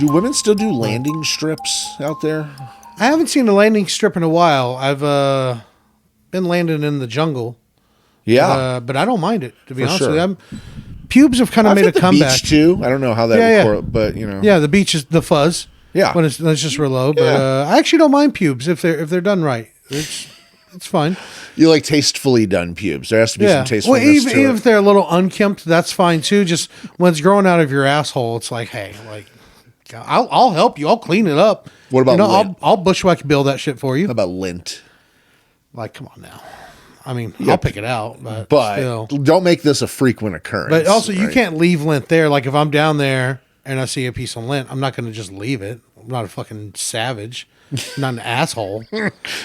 Do women still do landing strips out there? I haven't seen a landing strip in a while. I've been landing in the jungle. Yeah. But I don't mind it, to be honest sure. with you. Pubes have kind of I've made hit a comeback. The beach too. I don't know how that would correlate, but you know. Yeah, the beach is the fuzz. Yeah. When it's just real low. But I actually don't mind pubes if they're done right. It's fine. You like tastefully done pubes. There has to be some tastefulness even to it. if they're a little unkempt, that's fine too. Just when it's growing out of your asshole, it's like, hey, like I'll help you. I'll clean it up. What about lint? I'll bushwhack bill that shit for you. How about lint? Like, come on now. I mean, I'll pick it out, but still. Don't make this a frequent occurrence. But also, you can't leave lint there. Like, if I'm down there and I see a piece of lint, I'm not going to just leave it. I'm not a fucking savage. I'm not an asshole.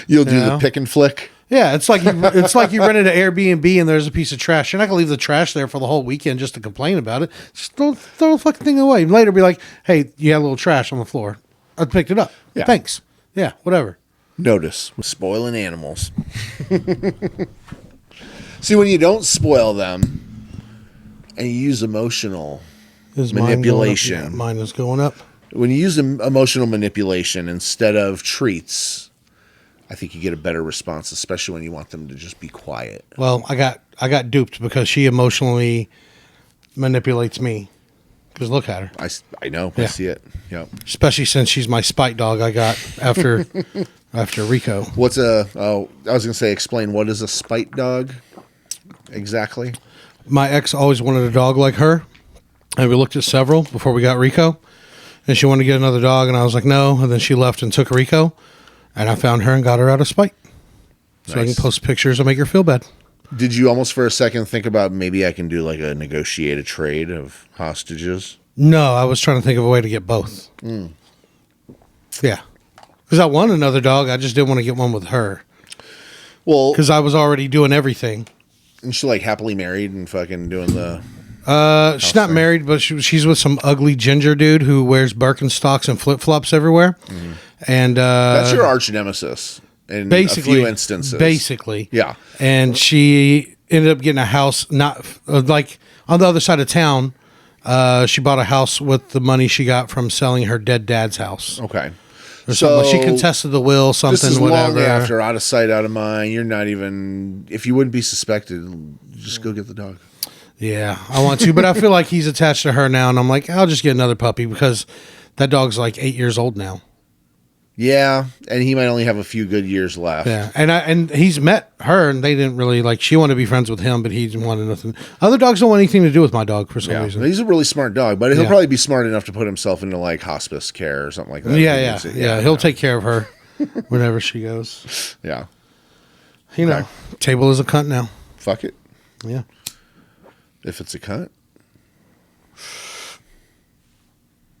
You'll do the pick and flick. Yeah, it's like you rented an Airbnb and there's a piece of trash. You're not gonna leave the trash there for the whole weekend just to complain about it. Just throw the fucking thing away. And later, be like, "Hey, you had a little trash on the floor. I picked it up. Yeah. Thanks. Yeah, whatever." Notice spoiling animals. See, when you don't them and you use emotional manipulation, Mine is going up. When you use emotional manipulation instead of treats, I think you get a better response, especially when you want them to just be quiet. Well, I got duped because she emotionally manipulates me. Because look at her. I know. Yeah. I see it. Yep. Especially since she's my spite dog I got after Rico. I was going to say, explain what is a spite dog exactly? My ex always wanted a dog like her. And we looked at several before we got Rico. And she wanted to get another dog. And I was like, no. And then she left and took Rico. And I found her and got her out of spite. So I can post pictures and make her feel bad. Did you almost for a second think about maybe I can do like a negotiated trade of hostages? No, I was trying to think of a way to get both. Yeah. Because I want another dog. I just didn't want to get one with her. Well, because I was already doing everything. And she like happily married and fucking doing the... she's not married, but she's with some ugly ginger dude who wears Birkenstocks and flip-flops everywhere. Mm-hmm. And that's your arch nemesis in a few instances. Basically. Yeah. And she ended up getting a house not like on the other side of town. She bought a house with the money she got from selling her dead dad's house. Okay. So she contested the will, something, this is whatever. Long after, out of sight, out of mind. You're not even, if you wouldn't be suspected, just go get the dog. Yeah, I want to, but I feel like he's attached to her now, and I'm like, I'll just get another puppy because that dog's like 8 years old now. Yeah, and he might only have a few good years left. Yeah, and he's met her, and they didn't really like. She wanted to be friends with him, but he didn't want nothing. Other dogs don't want anything to do with my dog for some reason. He's a really smart dog, but he'll probably be smart enough to put himself into like hospice care or something like that. Yeah. He'll take care of her whenever she goes. Yeah, you know, Table is a cunt now. Fuck it. Yeah, if it's a cunt,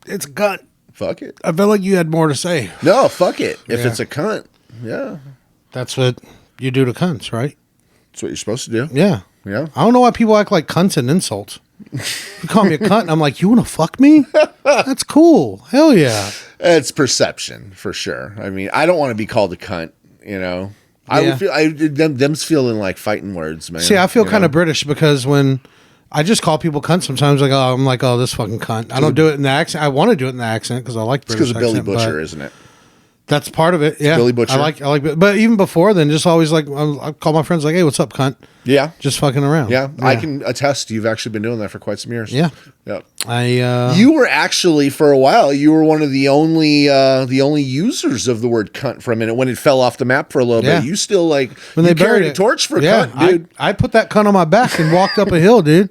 it's a cunt. Fuck it. I felt like you had more to say. No, fuck it. If it's a cunt, yeah. That's what you do to cunts, right? That's what you're supposed to do. Yeah. Yeah. I don't know why people act like cunts and insults. You call me a cunt, and I'm like, you want to fuck me? That's cool. Hell yeah. It's perception, for sure. I mean, I don't want to be called a cunt, you know? I would feel, them's feeling like fighting words, man. See, I feel kind of British because when... I just call people cunts sometimes. Like, I'm like, this fucking cunt. I don't do it in the accent. I want to do it in the accent because I like British accent. It's because of Billy Butcher, isn't it? That's part of it. Yeah, Billy Butcher. I like, but even before then, just always like, I call my friends like, hey, what's up, cunt? Yeah, just fucking around. Yeah, I can attest. You've actually been doing that for quite some years. Yeah, yeah. You were actually for a while. You were one of the only users of the word cunt for a minute when it fell off the map for a little bit. You still like when they carried a torch for cunt, dude. I put that cunt on my back and walked up a hill, dude.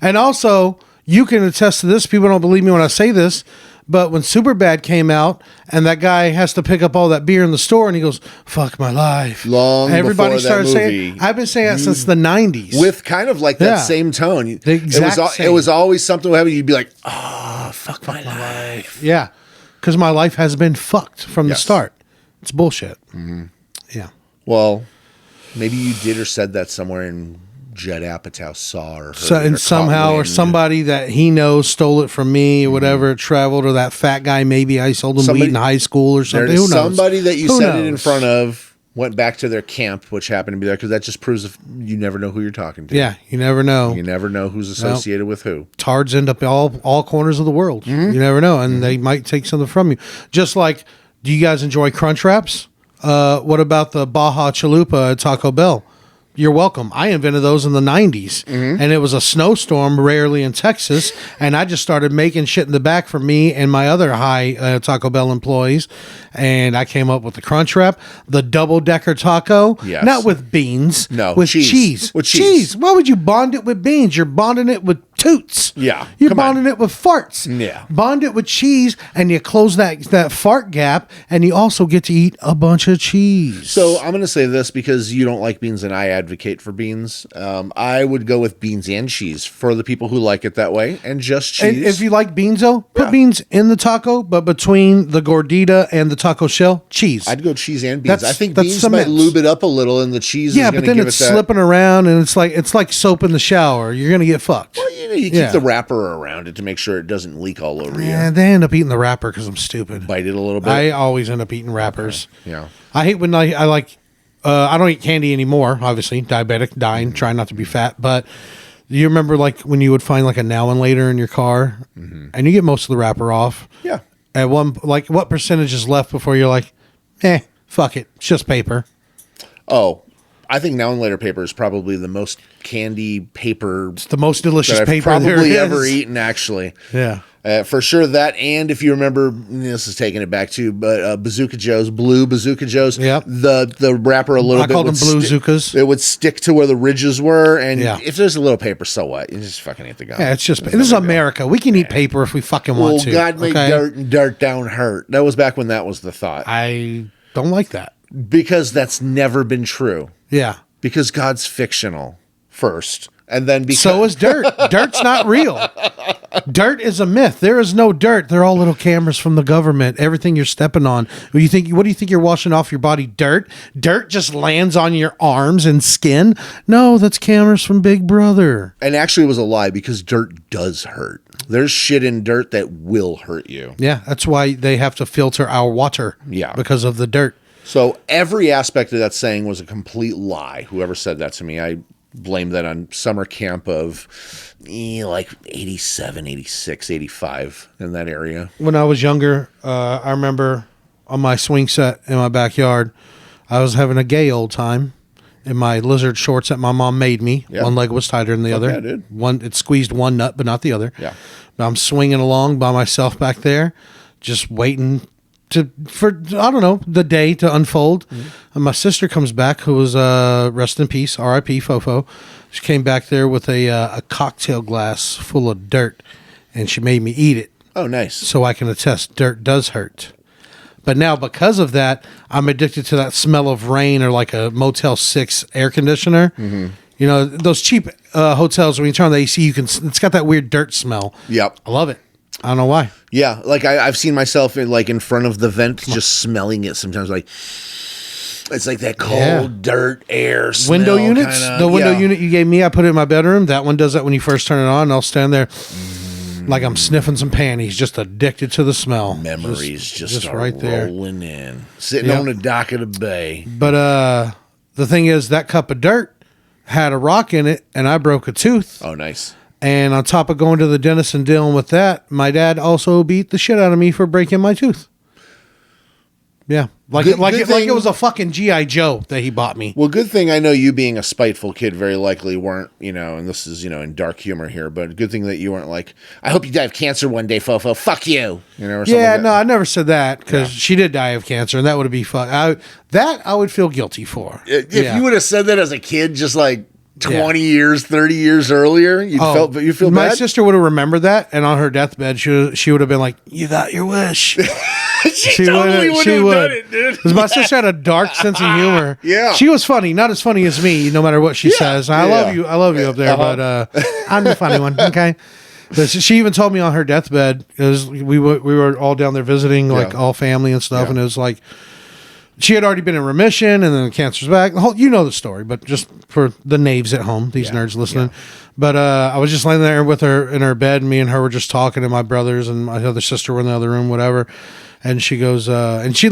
And also, you can attest to this. People don't believe me when I say this, but when Superbad came out and that guy has to pick up all that beer in the store and he goes, fuck my life. Everybody started saying, I've been saying that since the 90s. With kind of like that same tone. It was always something heavy. You'd be like, fuck my life. Yeah. Because my life has been fucked from the start. It's bullshit. Mm-hmm. Yeah. Well, maybe you did or said that somewhere in Judd Apatow saw or somehow or somebody that he knows stole it from me or whatever. It traveled, or that fat guy maybe I sold him weed in high school or something. Who knows? Somebody that you said it in front of went back to their camp, which happened to be there, because that just proves you never know who you're talking to. Yeah, you never know. You never know who's associated with who. Tards end up all corners of the world. Mm-hmm. You never know, and they might take something from you. Just like, do you guys enjoy Crunch Wraps? What about the Baja Chalupa at Taco Bell? You're welcome. I invented those in the 90s, and it was a snowstorm, rarely in Texas, and I just started making shit in the back for me and my other high Taco Bell employees, and I came up with the Crunch Wrap, the double-decker taco, not with beans, with cheese. With cheese. Why would you bond it with beans? You're bonding it with toots. Yeah. You're bonding it with farts. Yeah. Bond it with cheese, and you close that fart gap, and you also get to eat a bunch of cheese. So I'm going to say this because you don't like beans and I advocate for beans. I would go with beans and cheese for the people who like it that way, and just cheese. And if you like beans, though, put beans in the taco, but between the gordita and the taco shell, cheese. I'd go cheese and beans. I think beans might lube it up a little, and the cheese is going to give it that. Yeah, but then it's slipping around, and it's like soap in the shower. You're going to get fucked. Well, you keep the wrapper around it to make sure it doesn't leak all over you. Yeah, they end up eating the wrapper because I'm stupid. Bite it a little bit. I always end up eating wrappers. Okay. Yeah. I hate when I like... I don't eat candy anymore, obviously. Diabetic, dying, trying not to be fat. But you remember like when you would find like a Now and Later in your car, and you get most of the wrapper off? Yeah. At what percentage is left before you're like, fuck it, it's just paper? Oh, I think Now and Later paper is probably the most candy paper. It's the most delicious paper probably ever eaten, actually. Yeah. For sure that, and if you remember, this is taking it back too, but Bazooka Joe's, blue Bazooka Joe's, the wrapper a little bit. I called them blue Zookas. It would stick to where the ridges were, and if there's a little paper, so what? You just fucking eat the gum. Yeah, it's just, this is America. We can eat paper if we fucking want to. God made dirt and dirt don't hurt. That was back when that was the thought. I don't like that. Because that's never been true. Yeah. Because God's fictional first. And then because so is dirt. Dirt's not real. Dirt is a myth. There is no dirt. They're all little cameras from the government. Everything you're stepping on. What do you think you're washing off your body? Dirt? Dirt just lands on your arms and skin? No, that's cameras from Big Brother. And actually it was a lie, because dirt does hurt. There's shit in dirt that will hurt you. Yeah, that's why they have to filter our water. Yeah. Because of the dirt. So every aspect of that saying was a complete lie. Whoever said that to me, I blame that on summer camp of like 87, 86, 85 in that area. When I was younger, I remember on my swing set in my backyard, I was having a gay old time in my lizard shorts that my mom made me. Yep. One leg was tighter than the other. Yeah, dude. It squeezed one nut, but not the other. Yeah. But I'm swinging along by myself back there, just waiting for the day to unfold. And my sister comes back, who was rest in peace, R.I.P. Fofo. She came back there with a cocktail glass full of dirt, and she made me eat it. Oh, nice. So I can attest dirt does hurt. But now, because of that, I'm addicted to that smell of rain, or like a Motel 6 air conditioner. Mm-hmm. You know, those cheap hotels, when you turn on the AC, it's got that weird dirt smell. Yep. I love it. I don't know why. Yeah, like I've seen myself in front of the vent, just smelling it sometimes. Like it's like that cold dirt air smell. Window units, the window unit you gave me, I put it in my bedroom. That one does that when you first turn it on. And I'll stand there like I'm sniffing some panties, just addicted to the smell. Memories just right there, rolling in, sitting on the dock of the bay. But the thing is, that cup of dirt had a rock in it, and I broke a tooth. Oh, nice. And on top of going to the dentist and dealing with that, my dad also beat the shit out of me for breaking my tooth. Yeah. Like it was a fucking G.I. Joe that he bought me. Well, good thing I know you, being a spiteful kid, very likely weren't, and this is, in dark humor here, but good thing that you weren't like, I hope you die of cancer one day, Fofo. Fuck you. Or something like no, I never said that, because she did die of cancer, and that would be fun. I would feel guilty for. If you would have said that as a kid, just like 20 years, 30 years earlier, you feel bad? My sister would have remembered that, and on her deathbed, she would have been like, "You got your wish." she totally would have done it, dude. Because my sister had a dark sense of humor. Yeah. She was funny, not as funny as me, no matter what she says. I love you up there, but I'm the funny one, okay? But she even told me on her deathbed, because we were all down there visiting, like all family and stuff, and it was like, she had already been in remission, and then the cancer's back. The story, but just for the knaves at home, these nerds listening. Yeah. But I was just laying there with her in her bed, and me and her were just talking, and my brothers and my other sister were in the other room, whatever. And she goes, and she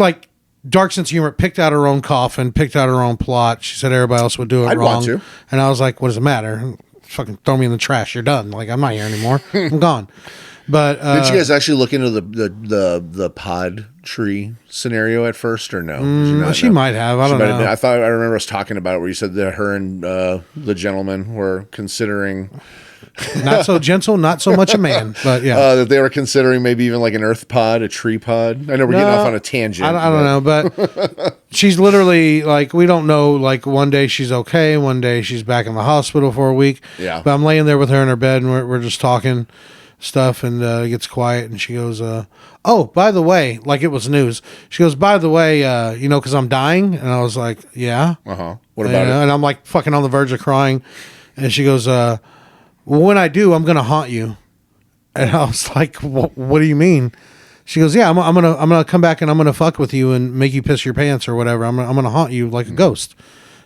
dark sense of humor, picked out her own coffin, picked out her own plot. She said everybody else would do it I'd wrong. want to. And I was like, what does it matter? Fucking throw me in the trash. You're done. Like, I'm not here anymore. I'm gone. But Did you guys actually look into the pod tree scenario at first, or no? Did you not she know? might have. I don't know. I thought I remember us talking about it where you said that her and the gentleman were considering Not so gentle, not so much a man. But yeah. that they were considering maybe even like an earth pod, a tree pod. I know we're getting off on a tangent. I don't know, but she's literally like, we don't know. Like, one day she's okay, one day she's back in the hospital for a week. Yeah. But I'm laying there with her in her bed, and we're just talking stuff, and it gets quiet, and she goes, "Oh, by the way," like it was news. She goes, "By the way, because I'm dying," and I was like, "Yeah." What about it? And I'm like fucking on the verge of crying, and she goes, "Well, when I do, I'm gonna haunt you." And I was like, "What do you mean?" She goes, "Yeah, I'm gonna come back and I'm gonna fuck with you and make you piss your pants or whatever. I'm gonna haunt you like a ghost."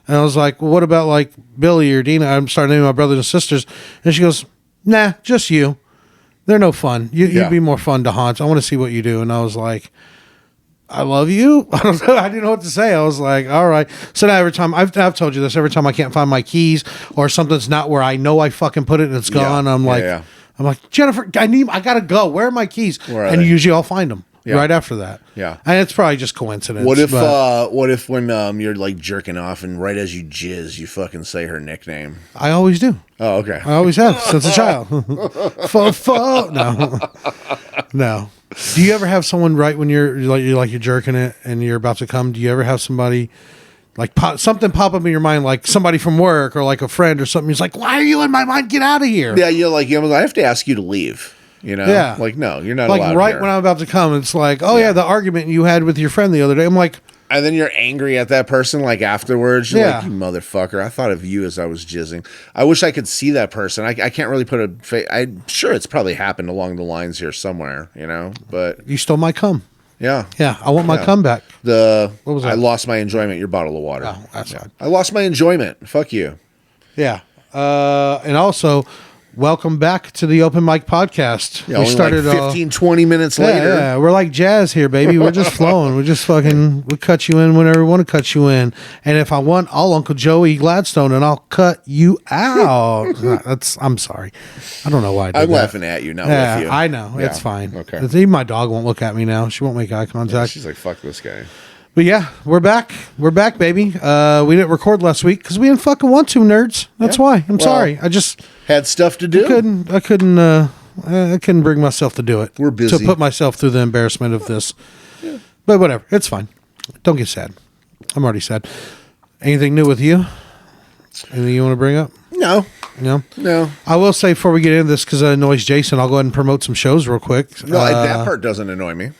And I was like, "Well, what about like Billy or Dina?" I'm starting naming my brothers and sisters, and she goes, "Nah, just you. They're no fun. You'd be more fun to haunt. I want to see what you do." And I was like, "I love you." I don't know. I didn't know what to say. I was like, "All right." So now every time I've told you this, every time I can't find my keys or something's not where I know I fucking put it and it's gone, I'm like, I'm like, "Jennifer, I gotta go. Where are my keys?" And usually I'll find them right after that. Yeah. And it's probably just coincidence. What if when you're like jerking off and right as you jizz, you fucking say her nickname? I always do. Oh, okay. I always have since a child. No. Do you ever have someone right when you're jerking it and you're about to come? Do you ever have somebody like something pop up in your mind, like somebody from work or like a friend or something? He's like, "Why are you in my mind? Get out of here!" Yeah, you're like, I have to ask you to leave. You know, Yeah. like no, you're not Like allowed right here. when I'm about to come, it's like, "Oh yeah, the argument you had with your friend the other day." I'm like, And then you're angry at that person, like afterwards. You're Yeah. like, "You motherfucker! I thought of you as I was jizzing." I wish I could see that person. I can't really put a face. I'm sure it's probably happened along the lines here somewhere, but "You stole my cum." yeah. Yeah, I want my cum back. What was I that? lost my enjoyment. Your bottle of water. Oh, that's fine. I lost my enjoyment. Fuck you. Yeah. And also, welcome back to the Open Mic Podcast. Yeah, only like 15, 20 minutes later. Yeah, we're like jazz here, baby. We're just flowing. We're just fucking, we cut you in whenever we want to cut you in. And if I want, I'll Uncle Joey Gladstone and I'll cut you out. I'm sorry. I don't know why I did I'm that. laughing at you, not with you. I know. Yeah. It's fine. Okay. Even my dog won't look at me now. She won't make eye contact. She's like, "Fuck this guy." But yeah, we're back. We're back, baby. We didn't record last week because we didn't fucking want to, nerds. That's why. I'm sorry. I just Had stuff to do. I couldn't bring myself to do it. We're busy. To put myself through the embarrassment of this. But whatever. It's fine. Don't get sad. I'm already sad. Anything new with you? Anything you want to bring up? No. No? I will say before we get into this, because it annoys Jason, I'll go ahead and promote some shows real quick. No, that part doesn't annoy me.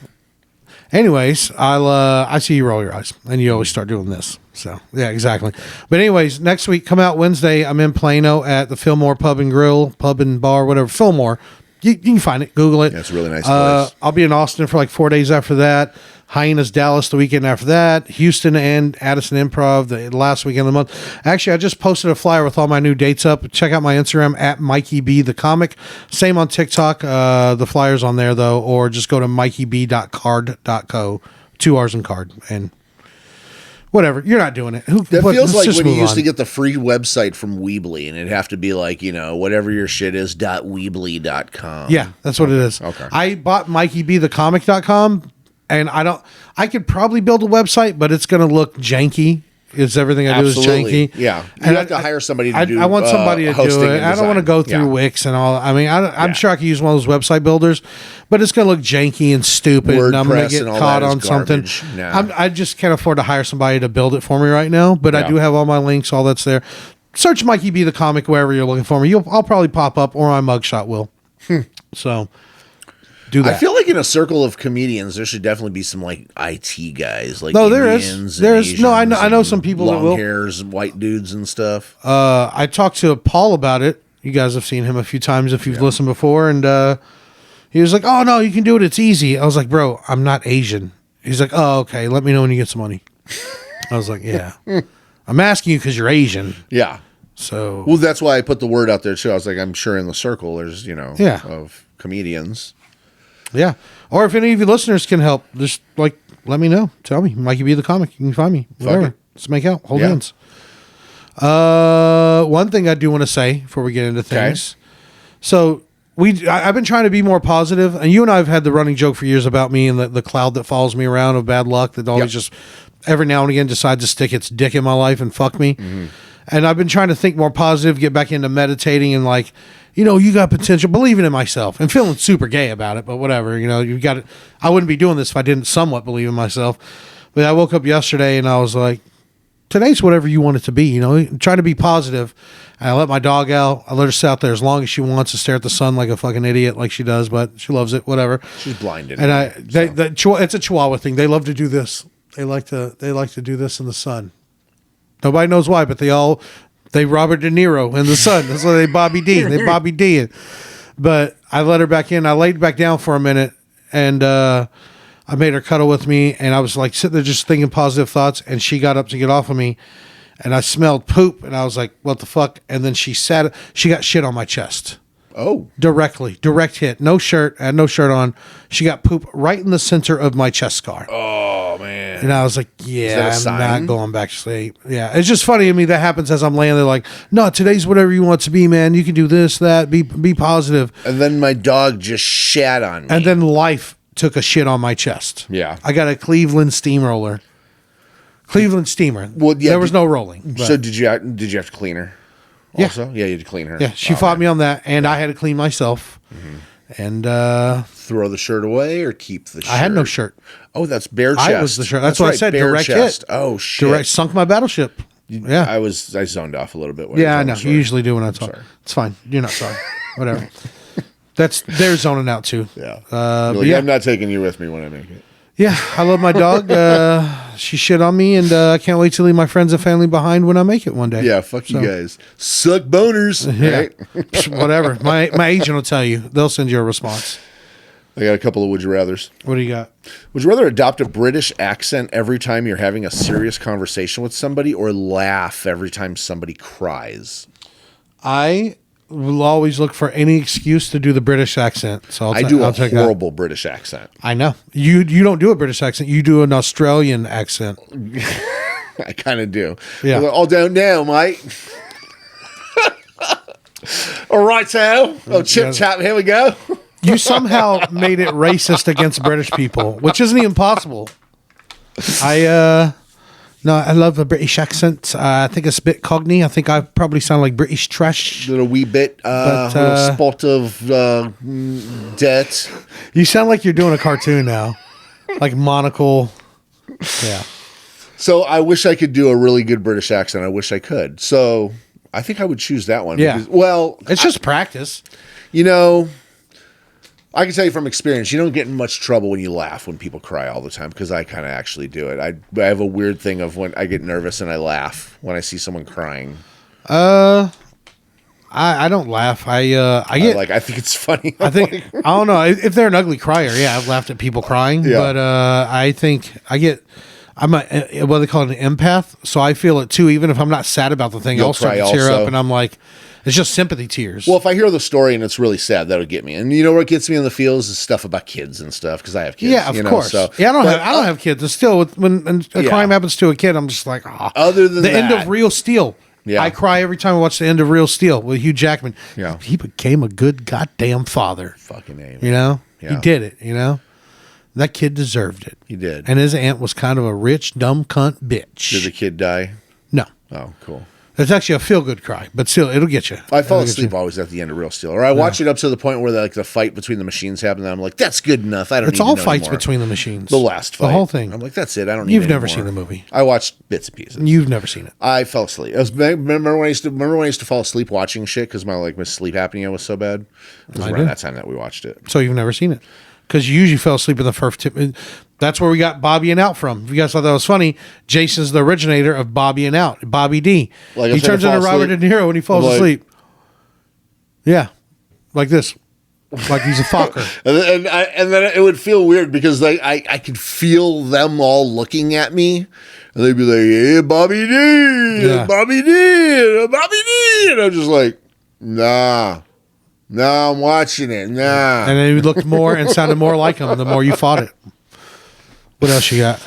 Anyways, I see you roll your eyes, and you always start doing this. So yeah, exactly. But anyways, next week, come out Wednesday. I'm in Plano at the Fillmore Pub and Bar, whatever. Fillmore, you can find it. Google it. Yeah, it's a really nice place. I'll be in Austin for like 4 days after that. Hyenas, Dallas the weekend after that. Houston and Addison Improv the last weekend of the month. Actually, I just posted a flyer with all my new dates up. Check out my Instagram at Mikey B the Comic. Same on TikTok. The flyer's on there though, or just go to mikeyb.card.co. 2 R's in card and whatever. You're not doing it. That feels like when you used to get the free website from Weebly, and it'd have to be like, whatever your shit is, .weebly.com. Yeah, that's what it is. Okay. I bought MikeyBTheComic.com, and I could probably build a website, but it's going to look janky. It's everything I do is janky. Yeah. You And have to hire somebody to do I want somebody to do hosting it. and I don't want to design. go through Yeah. Wix and all. I mean, I'm sure I could use one of those website builders, but it's going to look janky and stupid, and I'm going WordPress to and get all caught that is on something. garbage. Nah. I just can't afford to hire somebody to build it for me right now, but I Yeah. do have all my links, all that's there. Search Mikey B the Comic wherever you're looking for me. I'll probably pop up, or my mugshot will. So do that. I feel like in a circle of comedians, there should definitely be some like IT guys, like No, there is. Indians There and is. No, I know- Asians I know and some people that long will. hairs, white dudes and stuff. I talked to Paul about it. You guys have seen him a few times if you've listened before, and he was like, "Oh no, you can do it. It's easy." I was like, "Bro, I'm not Asian." He's like, "Oh, okay. Let me know when you get some money." I was like, "Yeah." I'm asking you because you're Asian, Yeah. so Well, that's why I put the word out there too. I was like, I'm sure in the circle, there's Yeah. of comedians. yeah. Or if any of you listeners can help, just like let me know. Tell me. Mikey B the comic. You can find me. Whatever. it. Let's make out. Hold Yeah. hands. One thing I do want to say before we get into things. So I've been trying to be more positive, and you and I have had the running joke for years about me and the cloud that follows me around of bad luck that always just every now and again decides to stick its dick in my life and fuck me. Mm-hmm. And I've been trying to think more positive, get back into meditating and like, you got potential, believing in myself and feeling super gay about it, but whatever, you got it. I wouldn't be doing this if I didn't somewhat believe in myself. But I woke up yesterday and I was like, today's whatever you want it to be, try to be positive. And I let my dog out. I let her sit out there as long as she wants to stare at the sun like a fucking idiot, like she does, but she loves it, whatever. She's blinded. And it's a Chihuahua thing. They love to do this. They like to do this in the sun. Nobody knows why, but they Robert De Niro in the sun. That's why they Bobby D. They Bobby D it. But I let her back in. I laid back down for a minute, and I made her cuddle with me, and I was like sitting there just thinking positive thoughts, and she got up to get off of me, and I smelled poop, and I was like, what the fuck? And then she got shit on my chest. Oh. Direct hit. No shirt. I had no shirt on. She got poop right in the center of my chest scar. Oh, man. And I was like, yeah, Is that a I'm sign? not going back to sleep. Yeah. It's just funny to me that happens as I'm laying there like, no, today's whatever you want to be, man. You can do this, that, be positive. And then my dog just shat on me. And then life took a shit on my chest. Yeah. I got a Cleveland steamer. Well, yeah, there was no rolling. But So did you have to clean her? Yeah. Also? Yeah, you had to clean her. yeah, she fought me on that, and I had to clean myself. Mm-hmm. And Throw the shirt away or keep the shirt? I had no shirt. Oh, that's bare chest. I was the shirt. That's what I right, said. bare Direct chest. hit. Oh, shit. Direct sunk my battleship. Yeah. I zoned off a little bit. When you Yeah, I told know. the You story. usually do when I talk. sorry. It's fine. You're not sorry. Whatever. They're zoning out too. Yeah. But Like, yeah. I'm not taking you with me when I make it. Yeah, I love my dog. She shit on me, and I can't wait to leave my friends and family behind when I make it one day. Yeah, fuck you guys. Suck boners. Yeah. Right? Whatever. My agent will tell you. They'll send you a response. I got a couple of would you rathers. What do you got? Would you rather adopt a British accent every time you're having a serious conversation with somebody or laugh every time somebody cries? I will always look for any excuse to do the British accent. So I do a I'll take that. horrible British accent. I know. You don't do a British accent. You do an Australian accent. I kind of do. Yeah. Well, all down now, mate. All right, so. Oh, chip chap, here we go. You somehow made it racist against British people, which isn't even possible. I love the British accent. I think it's a bit cognate. I think I probably sound like British trash. Little wee bit, little spot of dirt. You sound like you're doing a cartoon now, like monocle. Yeah. So I wish I could do a really good British accent. I wish I could. So I think I would choose that one. Yeah. Because, well, It's just practice. I can tell you from experience, you don't get in much trouble when you laugh when people cry all the time because I kind of actually do it. I have a weird thing of when I get nervous and I laugh when I see someone crying. I don't laugh. I think it's funny. I think I don't know if they're an ugly crier. Yeah, I've laughed at people crying, Yeah. but I think I'm what they call it, an empath. So I feel it too, even if I'm not sad about the thing. You'll I'll start to cry tear also. up, and I'm like, it's just sympathy tears. Well, if I hear the story and it's really sad, that'll get me. And you know what gets me in the feels is stuff about kids and stuff because I have kids. yeah, of course. So, I don't have kids. It's still when a Yeah. crime happens to a kid, I'm just like, Other than the end that- of Real Steel. Yeah. I cry every time I watch the end of Real Steel with Hugh Jackman. Yeah. He became a good goddamn father. Fucking name. You know, he Yeah. did it. You know, that kid deserved it. He did. And his aunt was kind of a rich, dumb cunt bitch. Did the kid die? No. Oh, cool. It's actually a feel-good cry, but still, it'll get you. I fall It'll get asleep you. always at the end of Real Steel, or I watch it up to the point where the fight between the machines happen. And I'm like, that's good enough. I don't. It's need all to know fights anymore. between the machines. The last fight, The whole thing. I'm like, that's it. I don't. Need You've never anymore. seen the movie. I watched bits and pieces. You've never seen it. I fell asleep. Remember when I used to fall asleep watching shit because my sleep apnea was so bad. It was I around do. that time that we watched it. So you've never seen it. Because you usually fell asleep in the first tip. That's where we got Bobby and Out from. If you guys thought that was funny, Jason's the originator of Bobby and Out. Bobby D. Like I he said, turns to fall into Robert De asleep. Niro when he falls Like- asleep. Yeah. Like this. Like he's a fucker. And then it would feel weird because I could feel them all looking at me, and they'd be like, "Hey, Bobby D, Yeah. Bobby D, Bobby D," and I'm just like, "Nah, I'm watching it, nah." And it looked more and sounded more like him the more you fought it. What else you got?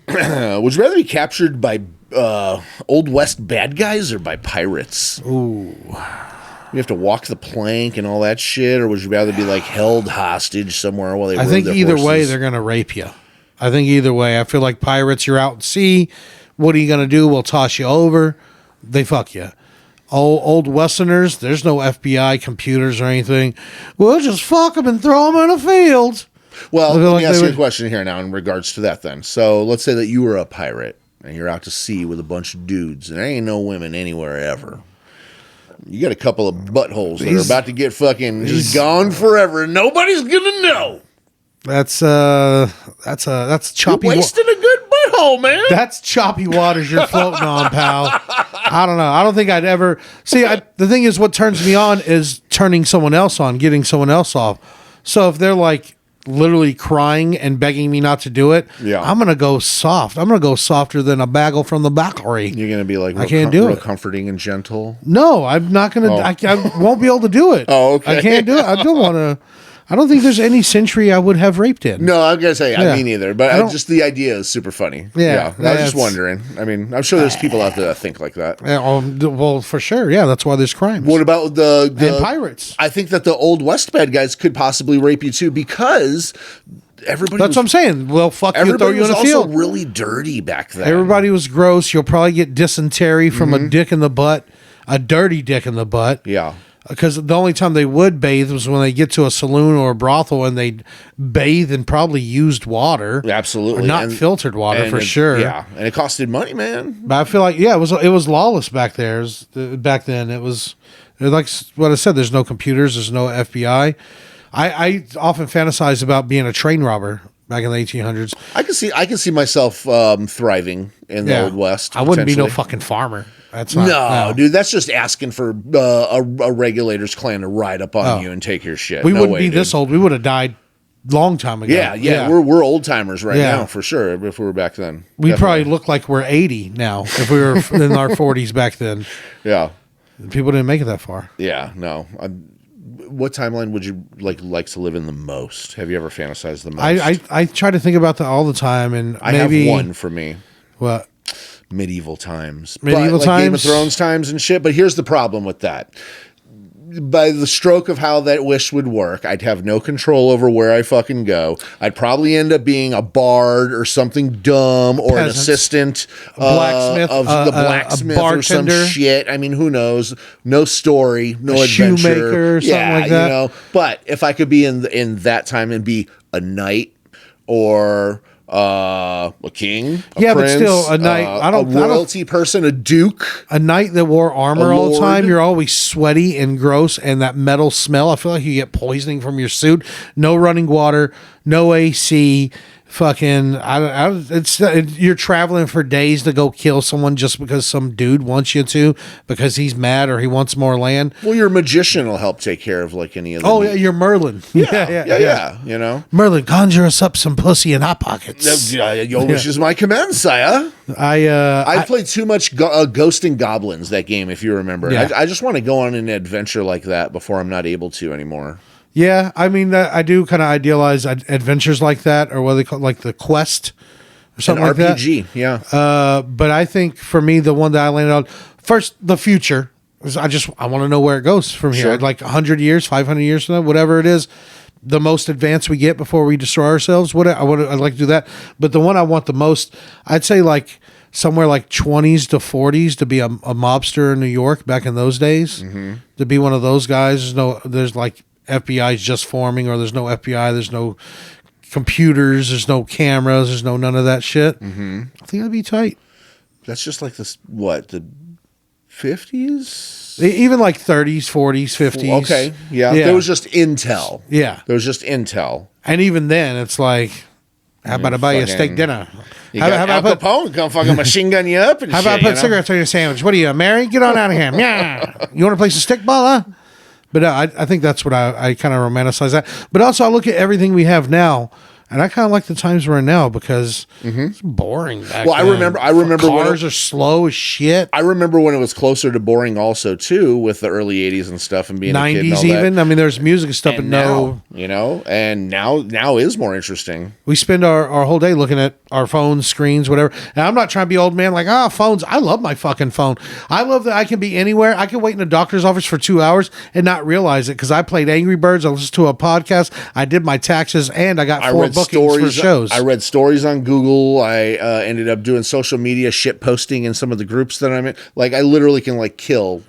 Would you rather be captured by Old West bad guys or by pirates? Ooh. You have to walk the plank and all that shit, or would you rather be like held hostage somewhere while they? I rode think their either way horses? they're gonna rape you. I think either way. I feel like pirates, you're out at sea. What are you gonna do? We'll toss you over. They fuck you. Old Westerners, there's no FBI computers or anything. We'll just fuck them and throw them in a field. Well, I feel let like me ask they you a would- question here now in regards to that. Then, so let's say that you were a pirate and you're out to sea with a bunch of dudes, and there ain't no women anywhere ever. You got a couple of buttholes that are about to get fucking just gone forever, and nobody's gonna know. That's choppy. You're wasting a good butthole, man. That's choppy waters you're floating on, pal. I don't know. I don't think I'd ever see. The thing is, what turns me on is turning someone else on, getting someone else off. So if they're like literally crying and begging me not to do it, Yeah. I'm gonna go soft. I'm gonna go softer than a bagel from the bakery. You're gonna be like, I can't do real it. comforting and gentle. No, I'm not gonna. I won't be able to do it. Oh, okay. I can't do it. I don't want to. I don't think there's any century I would have raped in. No, I'm gonna say Yeah. I mean either, but I don't- just the idea is super funny. Yeah, I was just that's- wondering. I mean, I'm sure there's people out there that think like that. Yeah, well, for sure. Yeah, that's why there's crimes. What about the and pirates. I think that the Old West bad guys could possibly rape you too because everybody. That's what I'm saying. Well, fuck you, throw Everybody you was in a also field. really dirty back then. Everybody was gross. You'll probably get dysentery from a dick in the butt, a dirty dick in the butt. Yeah. Because the only time they would bathe was when they get to a saloon or a brothel and they'd bathe in probably used water. Absolutely. Or not filtered water for sure. Yeah. And it costed money, man. But I feel like, yeah, it was lawless back there. Back then, it was like what I said. There's no computers. There's no FBI. I often fantasize about being a train robber back in the 1800s. I can see myself thriving in the Old West. I wouldn't be no potentially. fucking farmer. That's not, No, dude, that's just asking for a regulator's clan to ride up on you and take your shit. We No wouldn't way, be dude. this old. We would have died long time ago. Yeah, we're old timers right Yeah. now for sure. If we were back then, We Definitely. probably look like we're 80 now if we were in our 40s back then. Yeah, People didn't make it that far. yeah. No, what timeline would you like to live in the most? Have you ever fantasized the most? I try to think about that all the time, and I maybe have one for me. What? Medieval times. Medieval But, like Game of times? Thrones times and shit. But here's the problem with that. By the stroke of how that wish would work, I'd have no control over where I fucking go. I'd probably end up being a bard or something dumb or an Peasants. assistant Blacksmith, of a the blacksmith or some bartender. shit. I mean, who knows? No story, no A adventure. shoemaker or something like that. You know. But if I could be in that time and be a knight or a king, a Yeah, but prince, still, a knight- I don't- a royalty person, a duke. A knight that wore armor A all the lord? time, you're always sweaty and gross, and that metal smell. I feel like you get poisoning from your suit. No running water, no AC. Fucking, you're traveling for days to go kill someone just because some dude wants you to because he's mad or he wants more land. Well, your magician will help take care of like any of the. Oh yeah, you're Merlin. yeah. You know, Merlin, conjure us up some pussy in hot pockets. your wish is my command, sire. I played too much Ghost and Goblins that game. If you remember, Yeah. I just want to go on an adventure like that before I'm not able to anymore. Yeah, I mean, I do kind of idealize adventures like that, or what they call like the quest or something An like that. RPG, yeah. But I think for me, the one that I landed on first, the future. I want to know where it goes from here. Sure. I'd like 100 years, 500 years from now, whatever it is. The most advanced we get before we destroy ourselves. I'd like to do that. But the one I want the most, I'd say like somewhere like 20s to 40s to be a mobster in New York back in those days. Mm-hmm. To be one of those guys. There's like FBI's just forming, or there's no FBI, there's no computers, there's no cameras, there's none of that shit. Mm-hmm. I think that'd be tight. That's just like this. What, the 50s? Even like 30s, 40s, 50s. Okay, yeah. There was just intel. Yeah. There was just intel. And even then, it's like, how about I buy you a steak fucking- dinner? You How got Al about Capone come fucking machine gun you up and How shit, about I put you know? cigarettes on your sandwich? What are you, married? Get on out of here. Yeah. You want to play some stickball, huh? But I think that's what I kind of romanticize that. But also, I look at everything we have now, And I kind of like the times we're in now because it's boring. Back Well, I then. remember when cars are slow as shit. I remember when it was closer to boring also too, with the early 80s and stuff, and being a kid and all 90s that. even. I mean, there's music and stuff, but And no. now, and now is more interesting. We spend our whole day looking at our phones, screens, whatever. And I'm not trying to be old man like, phones. I love my fucking phone. I love that I can be anywhere. I can wait in a doctor's office for 2 hours and not realize it because I played Angry Birds. I listened to a podcast. I did my taxes, and I got 4 bookings for shows. I read stories on Google. I ended up doing social media shit posting in some of the groups that I'm in. Like, I literally can kill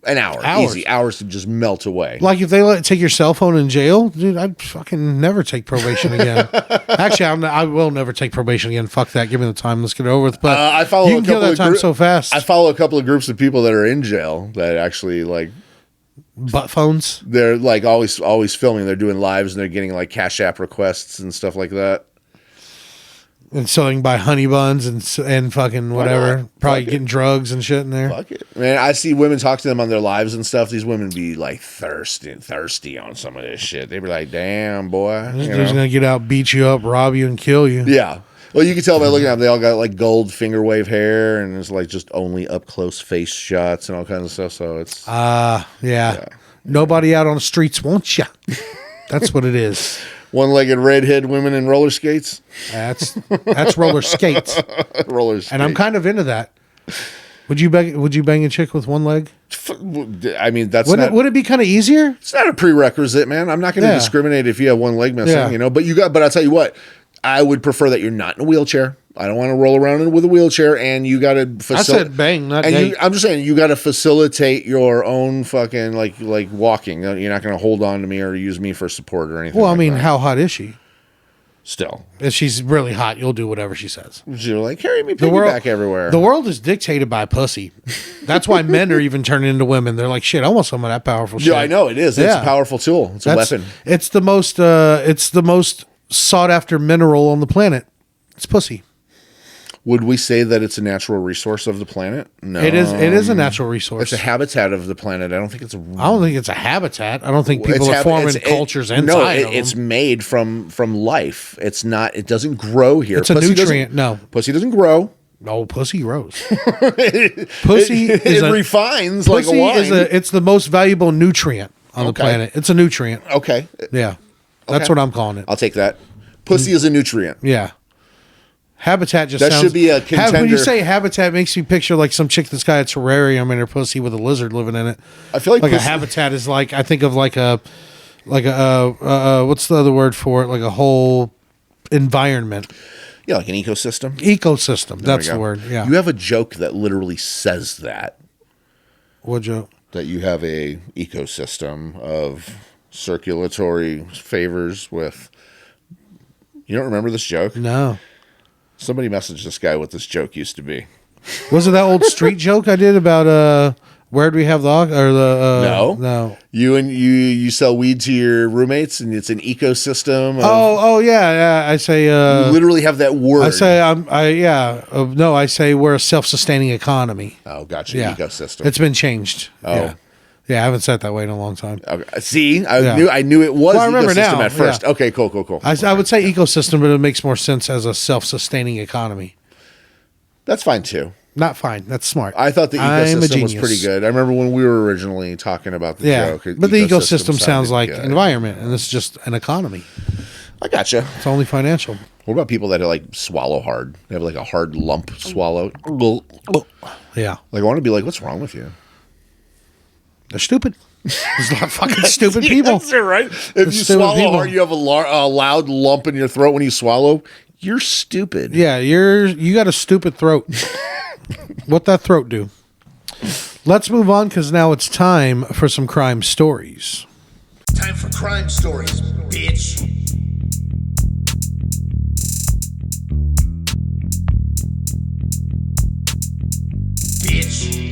an hour. Easy. Hours to just melt away. Like, if they take your cell phone in jail, dude, I'd fucking never take probation again. Actually, I will never take probation again. Fuck that. Give me the time. Let's get it over with. But I follow you can kill that time so fast. I follow a couple of groups of people that are in jail that actually butt phones. They're always filming. They're doing lives and they're getting Cash App requests and stuff like that. And selling by honey buns and fucking whatever. Probably getting drugs and shit in there. Fuck it. Man, I see women talk to them on their lives and stuff. These women be thirsty on some of this shit. They be like, damn, boy. This dude's going to get out, beat you up, rob you, and kill you. Yeah. Well, you can tell by looking at them, they all got gold finger wave hair and it's just only up close face shots and all kinds of stuff. So it's. Yeah. Nobody out on the streets wants you. That's what it is. One-legged redhead women in roller skates. That's roller skates. Roller skates. And I'm kind of into that. Would you bang a chick with one leg? I mean, would it be kind of easier? It's not a prerequisite, man. I'm not going to discriminate if you have one leg missing, but I'll tell you what, I would prefer that you're not in a wheelchair. I don't want to roll around with a wheelchair, and you got to facilitate. I said bang, not date. I'm just saying you got to facilitate your own fucking like walking. You're not going to hold on to me or use me for support or anything. Well, I mean, how hot is she? Still, if she's really hot, you'll do whatever she says. You're carry me piggyback everywhere. The world is dictated by pussy. That's why men are even turning into women. They're like, shit, I want some of that powerful shit. Yeah, I know it is. It's a powerful tool. It's a weapon. It's the most sought after mineral on the planet. It's pussy. Would we say that it's a natural resource of the planet? No. It is a natural resource. It's a habitat of the planet. I don't think it's a habitat. I don't think people are forming cultures inside of them. It's made from life. It's not. It doesn't grow here. It's a nutrient. No. Pussy doesn't grow. No, pussy grows. It refines like a wine. It's the most valuable nutrient on the planet. It's a nutrient. Okay. Yeah. That's what I'm calling it. I'll take that. Pussy is a nutrient. Yeah. Habitat just that sounds... should be a contender. When you say habitat, it makes me picture some chick that's got a terrarium in her pussy with a lizard living in it. I feel like a habitat is I think of what's the other word for it? Like a whole environment. Yeah, like an ecosystem. Ecosystem. That's the word. Yeah. You have a joke that literally says that. What joke? That you have a ecosystem of circulatory favors with... You don't remember this joke? No. Somebody messaged this guy what this joke used to be. Was it that old street joke I did about where do we have the no. You sell weed to your roommates and it's an ecosystem. Yeah. I say you literally have that word. I say I say we're a self-sustaining economy. Oh, gotcha. Yeah. Ecosystem. It's been changed. Oh. Yeah, I haven't said it that way in a long time. Okay. See, I knew it was ecosystem now. at first. Yeah. Okay, cool. I would say ecosystem, but it makes more sense as a self-sustaining economy. That's fine too. Not fine. That's smart. I thought the ecosystem was pretty good. I remember when we were originally talking about the joke. But the ecosystem sounds like environment, and this is just an economy. I gotcha. It's only financial. What about people that swallow hard? They have a hard lump swallow. Yeah. I want to be what's wrong with you? They're stupid. There's a lot of fucking stupid people. That's it, right? If you swallow hard, you have a loud lump in your throat when you swallow. You're stupid. Yeah, you got a stupid throat. What that throat do? Let's move on because now it's time for some crime stories. Time for crime stories, bitch. Bitch.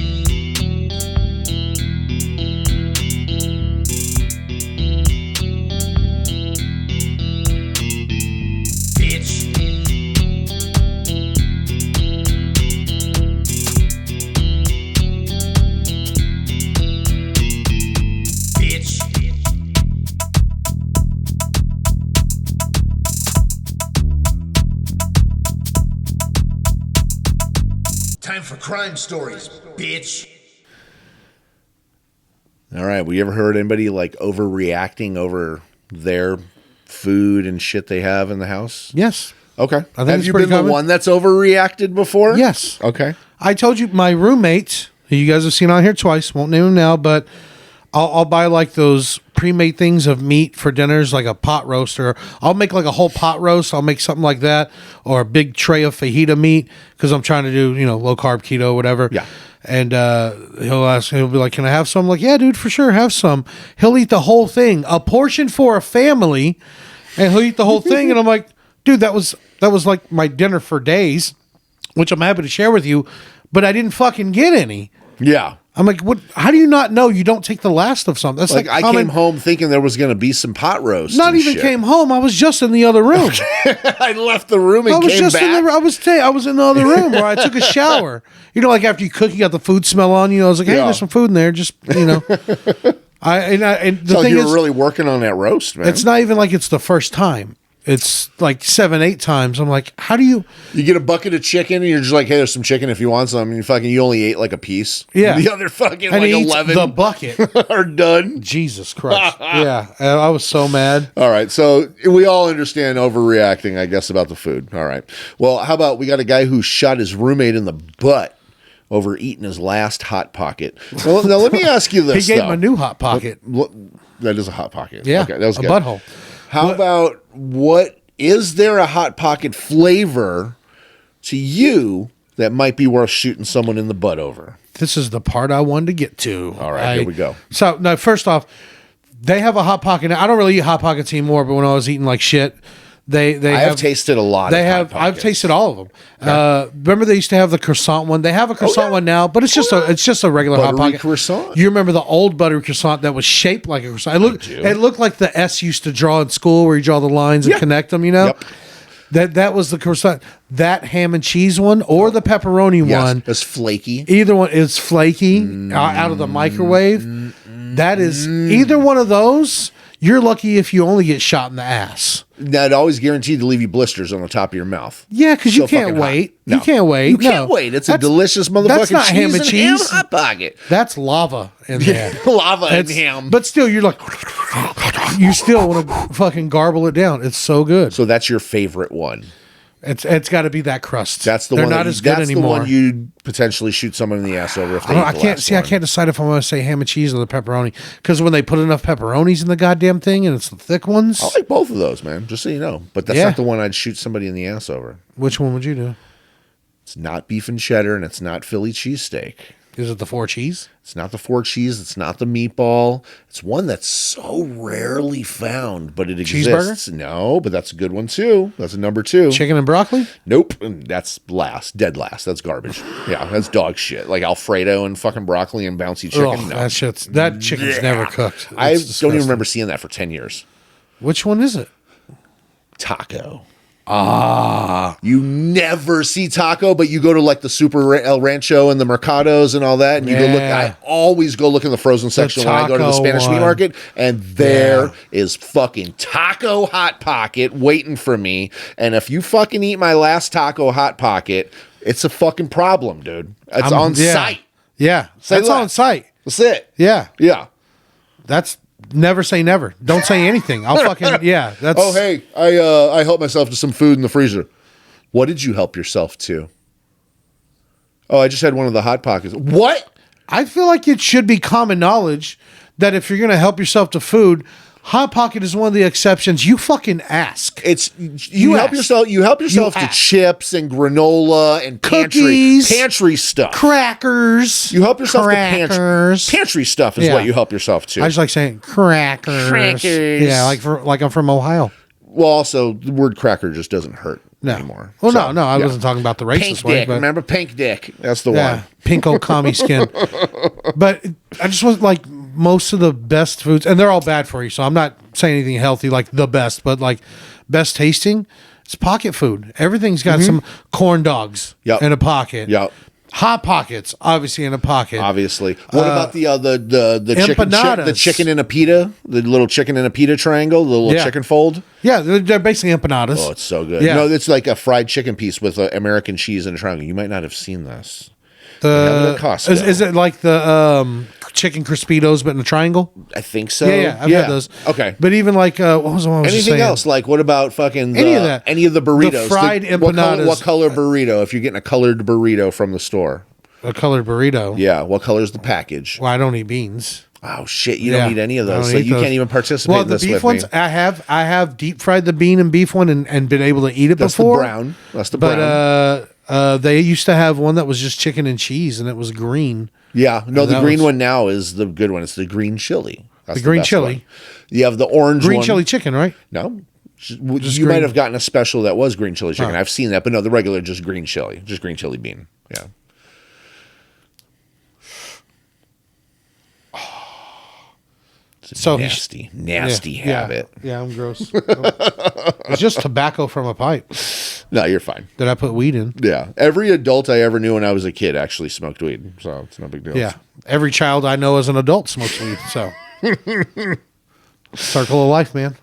Time for crime stories, bitch. All right. We ever heard anybody like overreacting over their food and shit they have in the house? Yes. Okay. I think Have it's you pretty been common. the one that's overreacted before? Yes. Okay. I told you my roommate, who you guys have seen on here twice, won't name him now, but I'll buy like those pre-made things of meat for dinners, like a pot roast, or I'll make like a whole pot roast. I'll make something like that, or a big tray of fajita meat because I'm trying to do, low carb, keto, whatever. Yeah. And he'll be like, "Can I have some?" I'm like, "Yeah, dude, for sure, have some." He'll eat the whole thing, a portion for a family, and he'll eat the whole thing. And I'm like, "Dude, that was like my dinner for days, which I'm happy to share with you, but I didn't fucking get any." Yeah. I'm like, "What? How do you not know you don't take the last of something?" That's Like like I came home thinking there was going to be some pot roast. Not and even shit. came home. I was just in the other room. I left the room and I was came just back. in the. I was in the other room where I took a shower. Like after you cook, you got the food smell on you. I was like, "Hey, Yeah. there's some food in there." Just and the So thing you is, were really working on that roast, man. it's not even like it's the first time. It's like 7, 8 times. I'm like, how do you? You get a bucket of chicken and you're just like, hey, there's some chicken if you want some. And you only ate like a piece. Yeah. The other fucking And like he eats 11 the bucket. are done. Jesus Christ! Yeah, I was so mad. All right. So we all understand overreacting, I guess, about the food. All right. Well, how about we got a guy who shot his roommate in the butt over eating his last Hot Pocket. Well, now let me ask you He this. gave though. him a new hot pocket. That is a Hot Pocket. Yeah, Okay. That was a good. butthole. How about is there a Hot Pocket flavor to you that might be worth shooting someone in the butt over? This is the part I wanted to get to. All right, here we go. So, no, first off, they have a Hot Pocket. Now, I don't really eat Hot Pockets anymore, but when I was eating like shit, they I have tasted a lot They of Hot have. I've Pockets. tasted all of them. Remember they used to have the croissant one. They have a croissant one now, but it's just a regular Hot Buttery Pocket croissant. You remember the old buttery croissant that was shaped like a croissant? It looked like the S used to draw in school, where you draw the lines and Yeah. connect them. Yep. That was the croissant. That ham and cheese one or the pepperoni Yes, one. it's flaky. Either one is flaky out of the microwave. That is either one of those. You're lucky if you only get shot in the ass. That always guaranteed to leave you blisters on the top of your mouth. Yeah, because you So can't fucking hot. wait. No. You can't wait. You No. can't wait. It's a That's- delicious motherfucking That's not cheese ham and and cheese. Hot Pocket. That's lava in there. Lava and It's- ham. But still, you're like, you still want to fucking garble it down. It's so good. So that's your favorite one. It's got to be that crust. That's the They're one. not as good that's anymore. the one you'd potentially shoot someone in the ass over if they. I eat the can't last see. I one. can't decide if I want to say ham and cheese or the pepperoni because when they put enough pepperonis in the goddamn thing and it's the thick ones, I like both of those, man. Just so you know, but that's Yeah. not the one I'd shoot somebody in the ass over. which one would you do? It's not beef and cheddar, and it's not Philly cheesesteak. Is it the 4 cheese? It's not the 4 cheese. It's not the meatball. It's one that's so rarely found, but it Cheeseburger? exists. No, but that's a good one too. That's a number 2. Chicken and broccoli? Nope, and that's last, dead last. That's garbage. Yeah, that's dog shit. Like Alfredo and fucking broccoli and bouncy chicken. Ugh, No, that chicken's never cooked. I It's don't disgusting. even remember seeing that for 10 years. Which one is it? Taco. You never see taco, but you go to like the Super El Rancho and the Mercados and all that, and you go look. Yeah. I always go look in the frozen section when I go to the taco Spanish meat one. market, and there Yeah. is fucking Taco Hot Pocket waiting for me. And if you fucking eat my last Taco Hot Pocket, it's a fucking problem, dude. It's on yeah. site. Yeah, Say that's that. on site. That's it. Yeah, Yeah. that's never say never. Don't say anything. I'll fucking yeah. That's Oh hey, I helped myself to some food in the freezer. What did you help yourself to? Oh, I just had one of the Hot Pockets. What? I feel like it should be common knowledge that if you're gonna help yourself to food, Hot Pocket is one of the exceptions. You fucking ask. It's You help ask. yourself. You help yourself to ask. chips and granola and Cookies. pantry stuff. Crackers. You help yourself crackers. to pantry stuff is Yeah. what you help yourself to. I just like saying crackers. Crackers. Yeah, like I'm from Ohio. well, also the word cracker just doesn't hurt No. anymore. Well, So, no, I yeah. wasn't talking about the racist Pink way. dick. But Remember pink dick? That's the yeah, one. pink old commie skin. But I just want like most of the best foods, and they're all bad for you. So I'm not saying anything healthy like the best, but like best tasting. It's pocket food. Everything's got some corn dogs Mm-hmm. Yep. in a pocket. Yep. Hot Pockets, obviously in a pocket. Obviously. What about the chicken empanadas. the chicken in a pita, the little chicken in a pita triangle, the little Yeah. chicken fold? Yeah, they're basically empanadas. Oh, it's so good. Yeah. No, it's like a fried chicken piece with American cheese and a triangle. You might not have seen this. have it at Costco. Is it like the chicken Crispitos but in a triangle? I think so. Yeah, I've had those. Okay. But even like what was the one I was just Anything saying? else? Like, what about fucking Any of that. Any of the burritos? The fried empanadas. What color burrito? If you're getting a colored burrito from the store, A colored burrito. yeah. What color is the package? Well, I don't eat beans. Oh shit! You Yeah, don't eat any of I those, don't so eat you those. can't even participate Well, in the this beef with ones me. I have deep fried the bean and beef one and been able to eat it That's before. the brown. That's the brown. But they used to have one that was just chicken and cheese and it was green. Yeah, no, the that green was- one now is the good one. It's the green chili. That's The green best chili. one. You have the orange Green one. chili chicken, right? No, you green. might have gotten a special that was green chili chicken. Huh. I've seen that, but no, the regular just green chili bean. Yeah. So nasty habit. Yeah, I'm gross. It's just tobacco from a pipe No, you're fine. that I put weed in. Yeah, every adult I ever knew when I was a kid actually smoked weed, so it's no big deal. Yeah. Every child I know as an adult smokes weed. So, circle of life, man.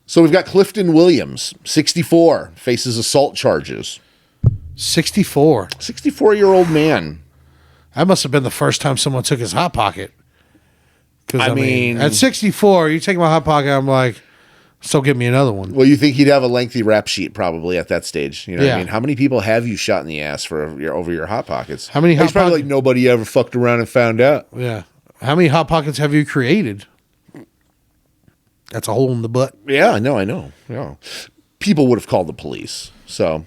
So we've got Clifton Williams, 64, faces assault charges. 64. 64-year-old man. That must have been the first time someone took his Hot Pocket. Because, I mean- at 64, you take my Hot Pocket, I'm like, so give me another one. Well, you think he'd have a lengthy rap sheet probably at that stage. You know what Yeah. I mean? How many people have you shot in the ass for over your Hot Pockets? How many It's Hot probably Pocket- like nobody ever fucked around and found out. Yeah. How many Hot Pockets have you created? That's a hole in the butt. Yeah, I know. Yeah. People would have called the police. So,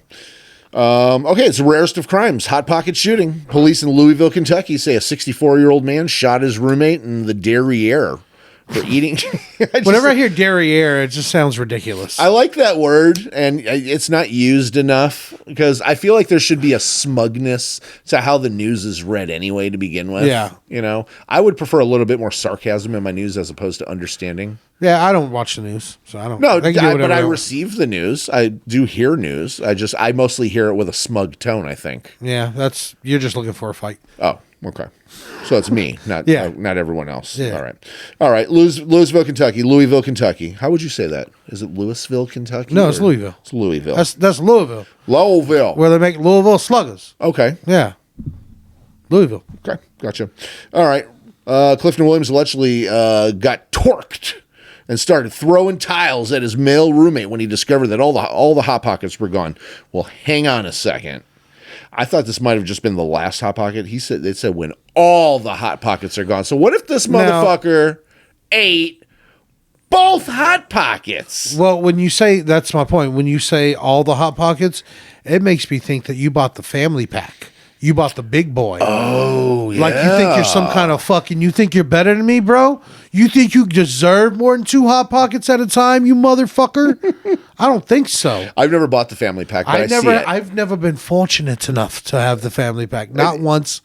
okay, it's the rarest of crimes. Hot Pocket shooting. Police in Louisville, Kentucky say a 64-year-old man shot his roommate in the derriere for eating. Whenever I hear derriere, it just sounds ridiculous. I like that word, and it's not used enough because I feel like there should be a smugness to how the news is read anyway to begin with. Yeah. You know, I would prefer a little bit more sarcasm in my news as opposed to understanding. Yeah, I don't watch the news, so I don't. No, I can do but whatever I want. receive the news. I do hear news. I mostly hear it with a smug tone, I think. Yeah, you're just looking for a fight. Oh, okay. So it's me, not Yeah. not everyone else. Yeah. All right. Louisville, Kentucky. How would you say that? Is it Louisville, Kentucky? No, it's Louisville. It's Louisville. That's Louisville, Louisville. where they make Louisville Sluggers. Okay. Yeah, Louisville. Okay, gotcha. All right. Clifton Williams allegedly got torqued and started throwing tiles at his male roommate when he discovered that all the Hot Pockets were gone. Well, hang on a second. I thought this might have just been the last Hot Pocket. They said when all the Hot Pockets are gone. So what if this motherfucker ate both Hot Pockets? Well, when you say that's my point. When you say all the Hot Pockets, it makes me think that you bought the family pack. You bought the big boy. Oh, yeah. Like you think you're some kind of fucking. You think you're better than me, bro? You think you deserve more than 2 Hot Pockets at a time, you motherfucker? I don't think so. I've never bought the family pack, but I see it. I've never been fortunate enough to have the family pack. Not once,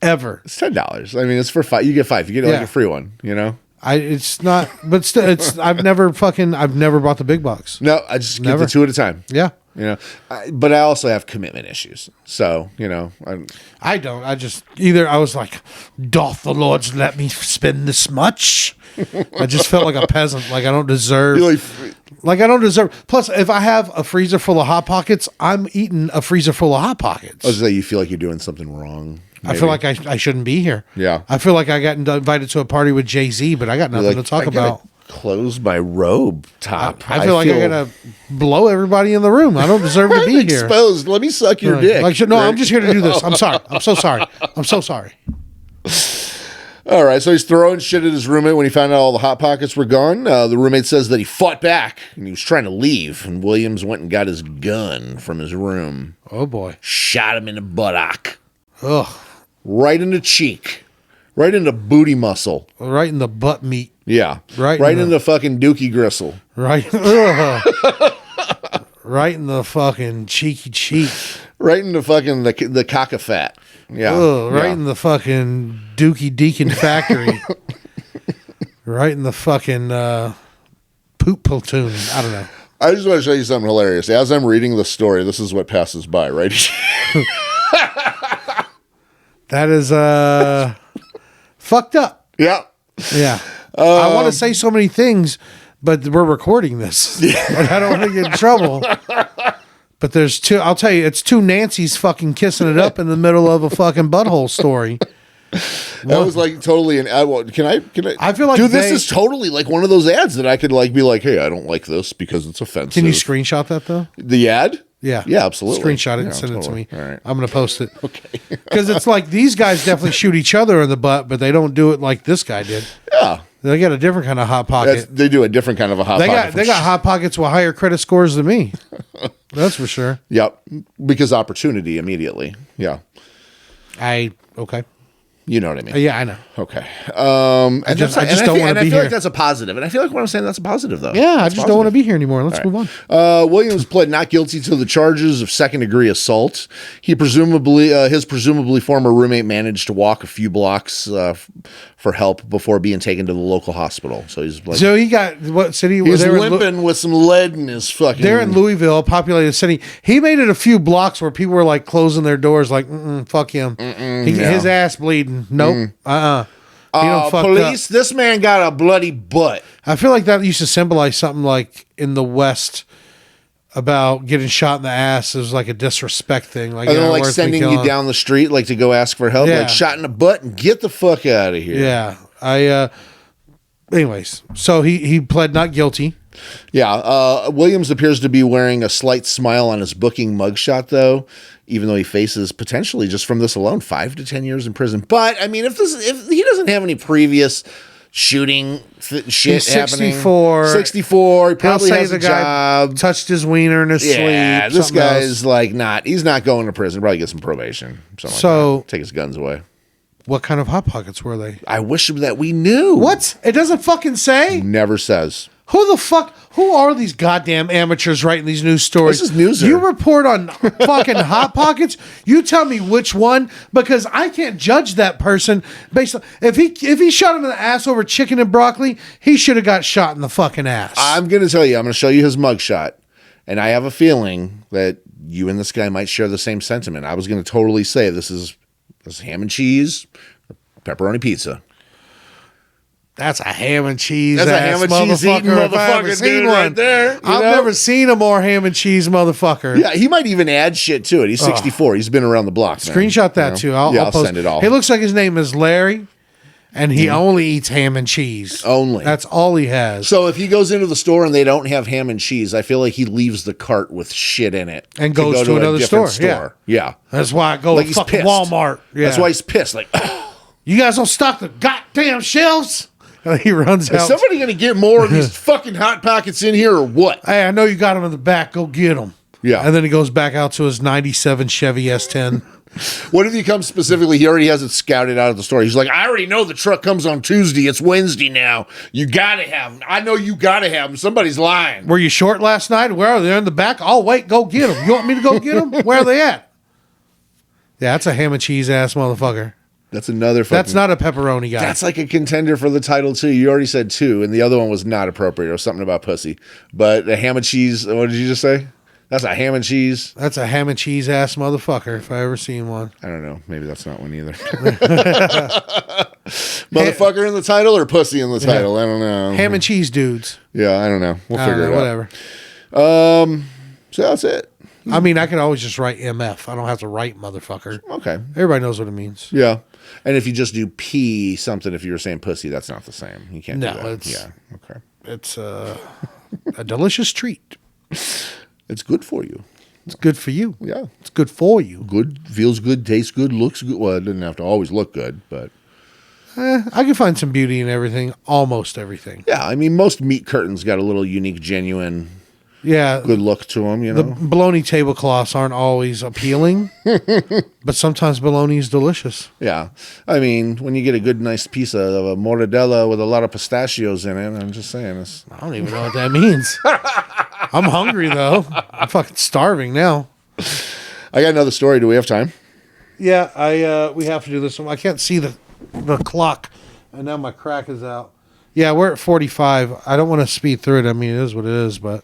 ever. It's $10. I mean, it's for 5. You get 5. You get like Yeah. a free one, you know? It's not, but still, I've never bought the big box. No, I just get Never. the 2 at a time. Yeah. You know, but I also have commitment issues. So, you know, I don't. I was like, doth the Lord's let me spend this much? I just felt like a peasant. Like I don't deserve. Plus, if I have a freezer full of Hot Pockets, I'm eating a freezer full of Hot Pockets. I was say you feel like you're doing something wrong. I feel like I shouldn't be here. Yeah. I feel like I got invited to a party with Jay-Z, but I got nothing to talk about. Close my robe top. I feel like I gotta blow everybody in the room. I don't deserve to be here. exposed. Let me suck your dick. No, I'm just here to do this. I'm sorry. I'm so sorry. I'm so sorry. All right, so he's throwing shit at his roommate when he found out all the Hot Pockets were gone. The roommate says that he fought back and he was trying to leave, and Williams went and got his gun from his room. Oh boy. Shot him in the buttock. Ugh. Right in the cheek. Right in the booty muscle. Right in the butt meat. Yeah. Right in the fucking dookie gristle. Right. Ugh. Right in the fucking cheeky cheek. Right in the fucking the caca fat. Yeah. Ugh, right Yeah. in the fucking Dookie Deacon factory. Right in the fucking poop platoon. I don't know. I just want to show you something hilarious. As I'm reading the story, this is what passes by, right? That is fucked up. Yeah. Yeah. I want to say so many things, but we're recording this. And I don't want to get in trouble. But there's two. I'll tell you, it's two Nancys fucking kissing it up in the middle of a fucking butthole story. That was like totally an ad. Can I? I feel like dude, this is totally like one of those ads that I could like be like, hey, I don't like this because it's offensive. Can you screenshot that though? The ad? Yeah. Yeah, absolutely. Screenshot it and send totally. it to me. All right. I'm going to post it. Okay. Because it's like these guys definitely shoot each other in the butt, but they don't do it like this guy did. Yeah. They got a different kind of hot pocket. They do a different kind of a hot pocket. They got hot pockets with higher credit scores than me. That's for sure. Yep. Because opportunity immediately. Yeah. Okay. You know what I mean? Yeah, I know. Okay. I just don't want to be I feel here. like that's a positive. And I feel like what I'm saying, that's a positive, though. Yeah, I That's just don't want to be here anymore. Let's move on. Williams pled not guilty to the charges of second-degree assault. He his presumably former roommate managed to walk a few blocks for help before being taken to the local hospital. So he's like, So he got what city? he's limping with some lead in his fucking. They're in Louisville, a populated city. He made it a few blocks where people were like closing their doors, like, fuck him. His ass bleeding. Nope. He done fucked police, up. this man got a bloody butt. I feel like that used to symbolize something like in the West about getting shot in the ass is like a disrespect thing. Like, And then like sending you down the street, like to go ask for help, Yeah. like shot in the butt and get the fuck out of here. Yeah. Anyways, so he pled not guilty. Yeah. Williams appears to be wearing a slight smile on his booking mugshot, though, even though he faces potentially just from this alone 5 to 10 years in prison. But I mean, if he doesn't have any previous shooting shit He's happening, 64. he probably has a job. Touched his wiener in his Yeah, sleep. this something guy's else. like he's not going to prison. Probably get some probation. Something So- like that. Take his guns away. What kind of hot pockets were they? I wish that we knew. What? It doesn't fucking say? Never says. Who are these goddamn amateurs writing these news stories? This is Newser. You report on fucking hot pockets. You tell me which one, because I can't judge that person based on if he shot him in the ass over chicken and broccoli, he should have got shot in the fucking ass. I'm going to tell you. I'm going to show you his mugshot, and I have a feeling that you and this guy might share the same sentiment. I was going to totally say this is ham and cheese, pepperoni pizza. That's a ham and cheese. That's a ham and cheese eating if I ever motherfucker, seen dude, one. right there. You I've know? never seen a more ham and cheese motherfucker. Yeah, he might even add shit to it. He's 64. He's been around the block. Man. Screenshot that too. I'll post. Send it all. He looks like his name is Larry, and he only eats ham and cheese. Only. That's all he has. So if he goes into the store and they don't have ham and cheese, I feel like he leaves the cart with shit in it And goes to a another different store. Yeah. That's why I go Like to he's fucking pissed. Walmart. Yeah. That's why he's pissed. Like, You guys don't stock the goddamn shelves. And he runs is out. somebody going to get more of these fucking Hot Pockets in here or what? Hey, I know you got them in the back. Go get them. Yeah. And then he goes back out to his 97 Chevy S10. What if he comes specifically? He already has it scouted out of the store. He's like, I already know the truck comes on Tuesday. It's Wednesday now. You got to have them. I know you got to have them. Somebody's lying. Were you short last night? Where are they? They're in the back? Oh, wait. Go get them. You want me to go get them? Where are they at? Yeah, that's a ham and cheese ass motherfucker. That's another fucking... That's not a pepperoni guy. That's like a contender for the title, too. You already said 2, and the other one was not appropriate or something about pussy. But the ham and cheese, what did you just say? That's a ham and cheese? That's a ham and cheese ass motherfucker if I ever seen one. I don't know. Maybe that's not one either. Motherfucker in the title or pussy in the title? I don't know. Ham and cheese dudes. Yeah, I don't know. We'll I don't figure know, it out. whatever. So that's it. I mean, I could always just write MF. I don't have to write motherfucker. Okay. Everybody knows what it means. Yeah. And if you just do P something, if you were saying pussy, that's not the same. You can't No, do that. it's- Yeah. Okay. It's a delicious treat. It's good for you. It's good for you. Yeah. It's good for you. Good, feels good, tastes good, looks good. Well, it doesn't have to always look good, but I can find some beauty in everything. Almost everything. yeah, I mean, most meat curtains got a little unique, genuine, Yeah. good look to them, you The know? bologna tablecloths aren't always appealing, but sometimes bologna is delicious. Yeah. I mean, when you get a good, nice piece of a mortadella with a lot of pistachios in it, I'm just saying this. I don't even know what that means. I'm hungry though. I'm fucking starving now. I got another story. Do we have time? Yeah, we have to do this one. I can't see the clock, and now my crack is out. Yeah, we're at 45. I don't want to speed through it. I mean, it is what it is, but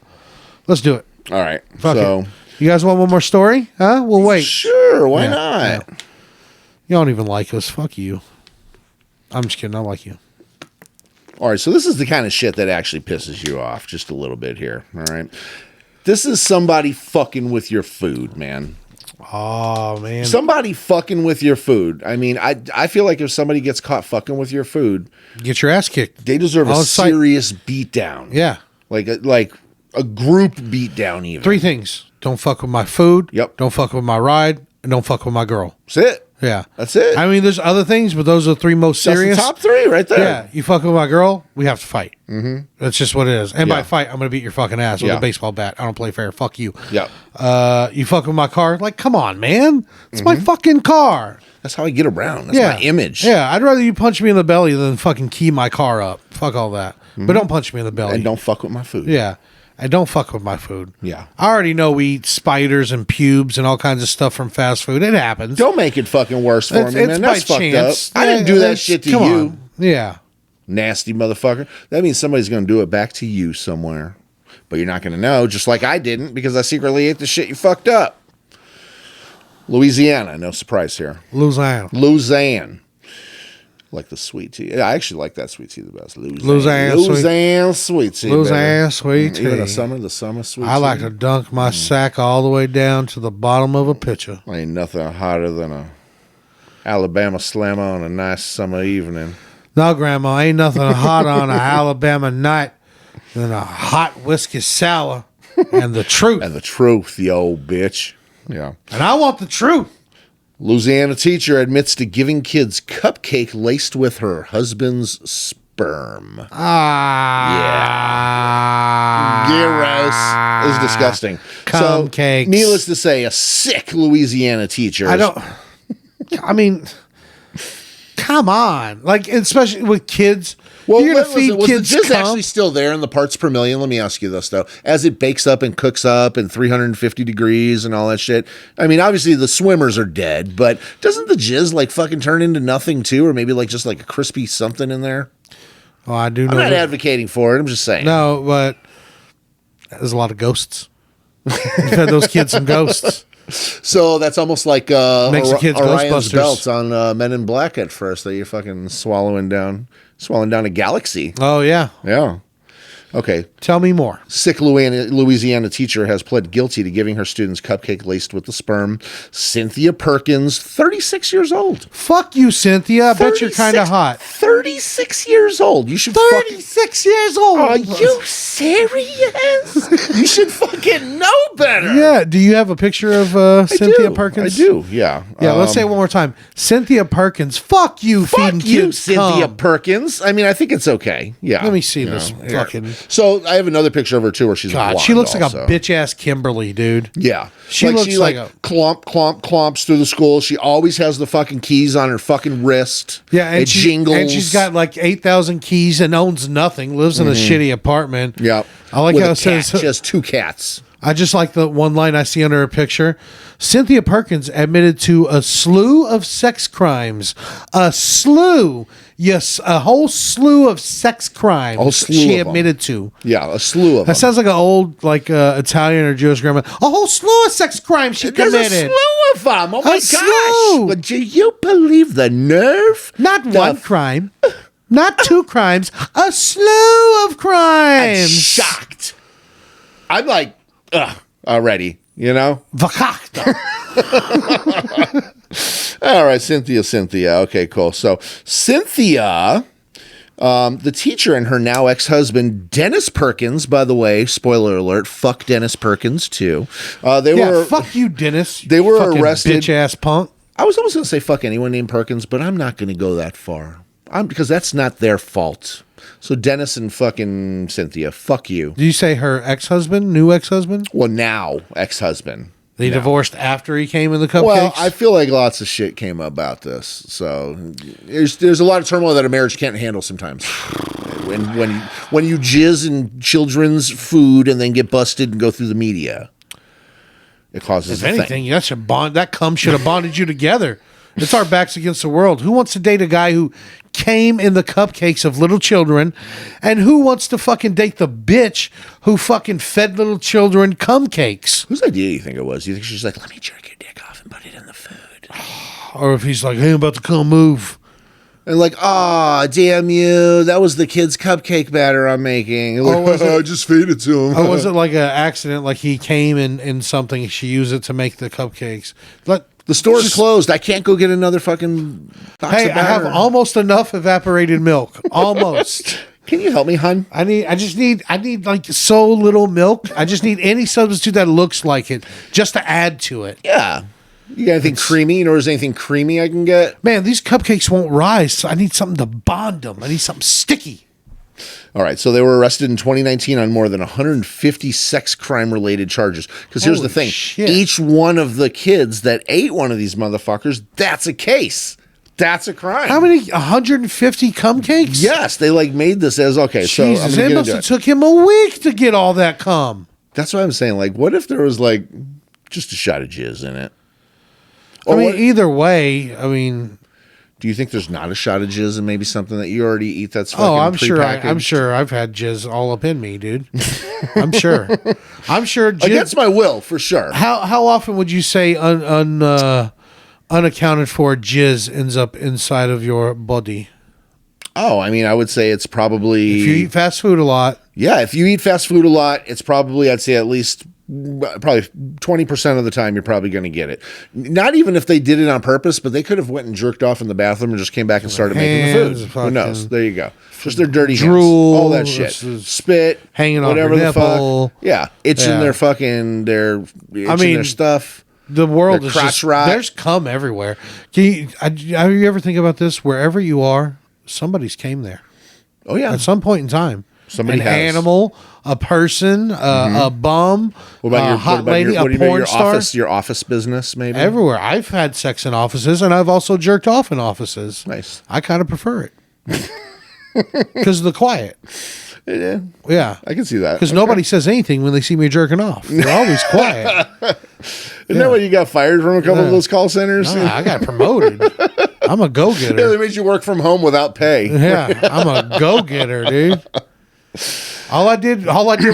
let's do it. All right. Fuck so, it. You guys want one more story? Huh? We'll wait. sure. Why Yeah, not? yeah. You don't even like us. Fuck you. I'm just kidding. I like you. All right, so this is the kind of shit that actually pisses you off just a little bit here. All right. This is somebody fucking with your food, man. Oh man. Somebody fucking with your food. I mean, I feel like if somebody gets caught fucking with your food, Get your ass kicked. they deserve a On site. serious beatdown. Yeah. Like a group beatdown even. 3 things. Don't fuck with my food. Yep. Don't fuck with my ride. And don't fuck with my girl. That's it. Yeah. That's it. I mean, there's other things, but those are the 3 most That's serious. the top 3 right there. Yeah. You fuck with my girl, we have to fight. Mm-hmm. That's just what it is. And Yeah. by fight, I'm going to beat your fucking ass with Yeah. a baseball bat. I don't play fair. Fuck you. Yep. You fuck with my car? Like, come on, man. It's my fucking car. That's how I get around. That's Yeah. my image. Yeah. I'd rather you punch me in the belly than fucking key my car up. Fuck all that. But don't punch me in the belly. And don't fuck with my food. Yeah. And don't fuck with my food. Yeah. I already know we eat spiders and pubes and all kinds of stuff from fast food. It happens. Don't make it fucking worse for me, man. by That's fucked chance. up. I didn't do that That's- shit to come you. on. Yeah. Nasty motherfucker. That means somebody's going to do it back to you somewhere. But you're not going to know, just like I didn't, because I secretly ate the shit you fucked up. Louisiana, no surprise here. Louisiana. Lausanne. Like the sweet tea. Yeah, I actually like that sweet tea the best. Louisiana sweet tea. Louisiana baby. sweet Even tea. the summer sweet I tea. like to dunk my sack all the way down to the bottom of a pitcher. Ain't nothing hotter than a Alabama slammer on a nice summer evening. No, Grandma, ain't nothing hot on a Alabama night than a hot whiskey sour and the truth. And the truth, you old bitch. Yeah. And I want the truth. Louisiana teacher admits to giving kids cupcake laced with her husband's sperm. Gross. It's disgusting. Cum cakes. Needless to say, a sick Louisiana teacher. I don't. I mean, come on. Like, especially with kids. Well, you're going to feed was kids the jizz cum? actually still there in the parts per million? Let me ask you this, though. As it bakes up and cooks up and 350 degrees and all that shit, I mean, obviously the swimmers are dead, but doesn't the jizz, like, fucking turn into nothing, too? Or maybe, like, just, like, a crispy something in there? Oh, I do know. I'm not that. advocating for it. I'm just saying. No, but there's a lot of ghosts. You fed those kids some ghosts. So that's almost like Makes the kids Orion's Ghostbusters. belts on Men in Black at first that you're fucking swallowing down a galaxy. Oh, yeah. Yeah. Okay. Tell me more. Sick Louisiana teacher has pled guilty to giving her students cupcake laced with the sperm. Cynthia Perkins, 36 years old. Fuck you, Cynthia. I bet you're kind of hot. 36 years old. You should fucking... 36 years old. Are you serious? You should fucking know better. Yeah. Do you have a picture of Cynthia do. Perkins? I do, yeah. Yeah, let's say it one more time. Cynthia Perkins. Fuck you, feeding Fuck you, kids Cynthia cum. Perkins. I mean, I think it's okay. Yeah. Let me see You this know, fucking... So I have another picture of her too, where she's God, blonde she looks like also. a bitch-ass Kimberly, dude. Yeah, She looks she like a- clomps through the school. She always has the fucking keys on her fucking wrist. Yeah, and it jingles. And she's got like 8,000 keys and owns nothing. Lives in a shitty apartment. Yeah, I like With how a it says. cat. She has 2 cats. I just like the one line I see under her picture. Cynthia Perkins admitted to a slew of sex crimes. A slew. Yes, a whole slew of sex crimes whole slew she of 'em. admitted to. Yeah, a slew of That them. sounds like an old, like Italian or Jewish grandma. A whole slew of sex crimes she There's committed. a slew of them. Oh my slew. gosh! But do you believe the nerve? Not The one crime, not 2 crimes, a slew of I'm crimes. shocked. I'm like, ugh, already. You know. Verkracht. All right, Cynthia. Okay, cool. So Cynthia, the teacher and her now ex-husband, Dennis Perkins, by the way, spoiler alert, fuck Dennis Perkins too. They Yeah, were fuck you, Dennis. they were fucking arrested- bitch ass punk. I was almost going to say fuck anyone named Perkins, but I'm not going to go that far. Because that's not their fault. So Dennis and fucking Cynthia, fuck you. Did you say her ex-husband, new ex-husband? Well, now ex-husband. They divorced after he came in the cupcakes? Well, I feel like lots of shit came about this. So there's a lot of turmoil that a marriage can't handle sometimes. When you jizz in children's food and then get busted and go through the media, it causes if a anything, thing. that should bond. That cum should have bonded you together. It's our backs against the world. Who wants to date a guy who came in the cupcakes of little children? And who wants to fucking date the bitch who fucking fed little children cum cakes? Whose idea do you think it was? You think she's like, let me jerk your dick off and put it in the food? Or if he's like, hey, I'm about to come move. And like, oh, damn you. That was the kid's cupcake batter I'm making. And like, was it? I just feed it to him. Or was it like an accident? Like he came in something, she used it to make the cupcakes. The store's closed. I can't go get another fucking box Hey, of I have batter. almost enough evaporated milk. Almost. Can you help me, hun? I need like so little milk. I just need any substitute that looks like it just to add to it. Yeah. You got anything creamy? You know, is anything creamy I can get? Man, these cupcakes won't rise. So I need something to bond them. I need something sticky. All right, so they were arrested in 2019 on more than 150 sex crime related charges. Because here's the Holy thing: shit. each one of the kids that ate one of these motherfuckers, that's a case. That's a crime. How many? 150 cupcakes? Yes, they like made this as okay. So I'm Jesus, gonna it get must into have it. took him a week to get all that cum. That's what I'm saying. Like, what if there was like just a shot of jizz in it? I Or mean, what- either way, I mean, do you think there's not a shot of jizz and maybe something that you already eat that's fucking I'm sure. prepackaged? I'm sure I've had jizz all up in me, dude. I'm sure. I'm sure. Jizz, Against my will, for sure. how often would you say unaccounted for jizz ends up inside of your body? Oh, I mean, I would say it's probably If you eat fast food a lot, yeah. If you eat fast food a lot, it's probably I'd say at least probably 20% of the time you're probably going to get it. Not even if they did it on purpose, but they could have went and jerked off in the bathroom and just came back and started making the Hands, food. Who fucking knows? There you go. Just their dirty drool, hands, all that shit, this is spit, hanging off whatever your the nipple. fuck. Yeah, itching Yeah. their fucking their their stuff. the world Their is crotch just rot. there's cum everywhere. Have you ever think about this? Wherever you are, somebody's came there Oh yeah. at some point in time. Somebody An has. animal, a person, a bum, What about a your hot what about lady, your, what a do you mean, porn your star. office? Your office business, maybe. Everywhere. I've had sex in offices, and I've also jerked off in offices. Nice. I kind of prefer it because of the quiet. Yeah, Yeah, I can see that. because nobody says anything when they see me jerking off. They're always quiet. Isn't that why you got fired from a couple of those call centers? I got promoted. I'm a go Yeah, getter. they made you work from home without pay. Yeah, I'm a go getter, dude. All I did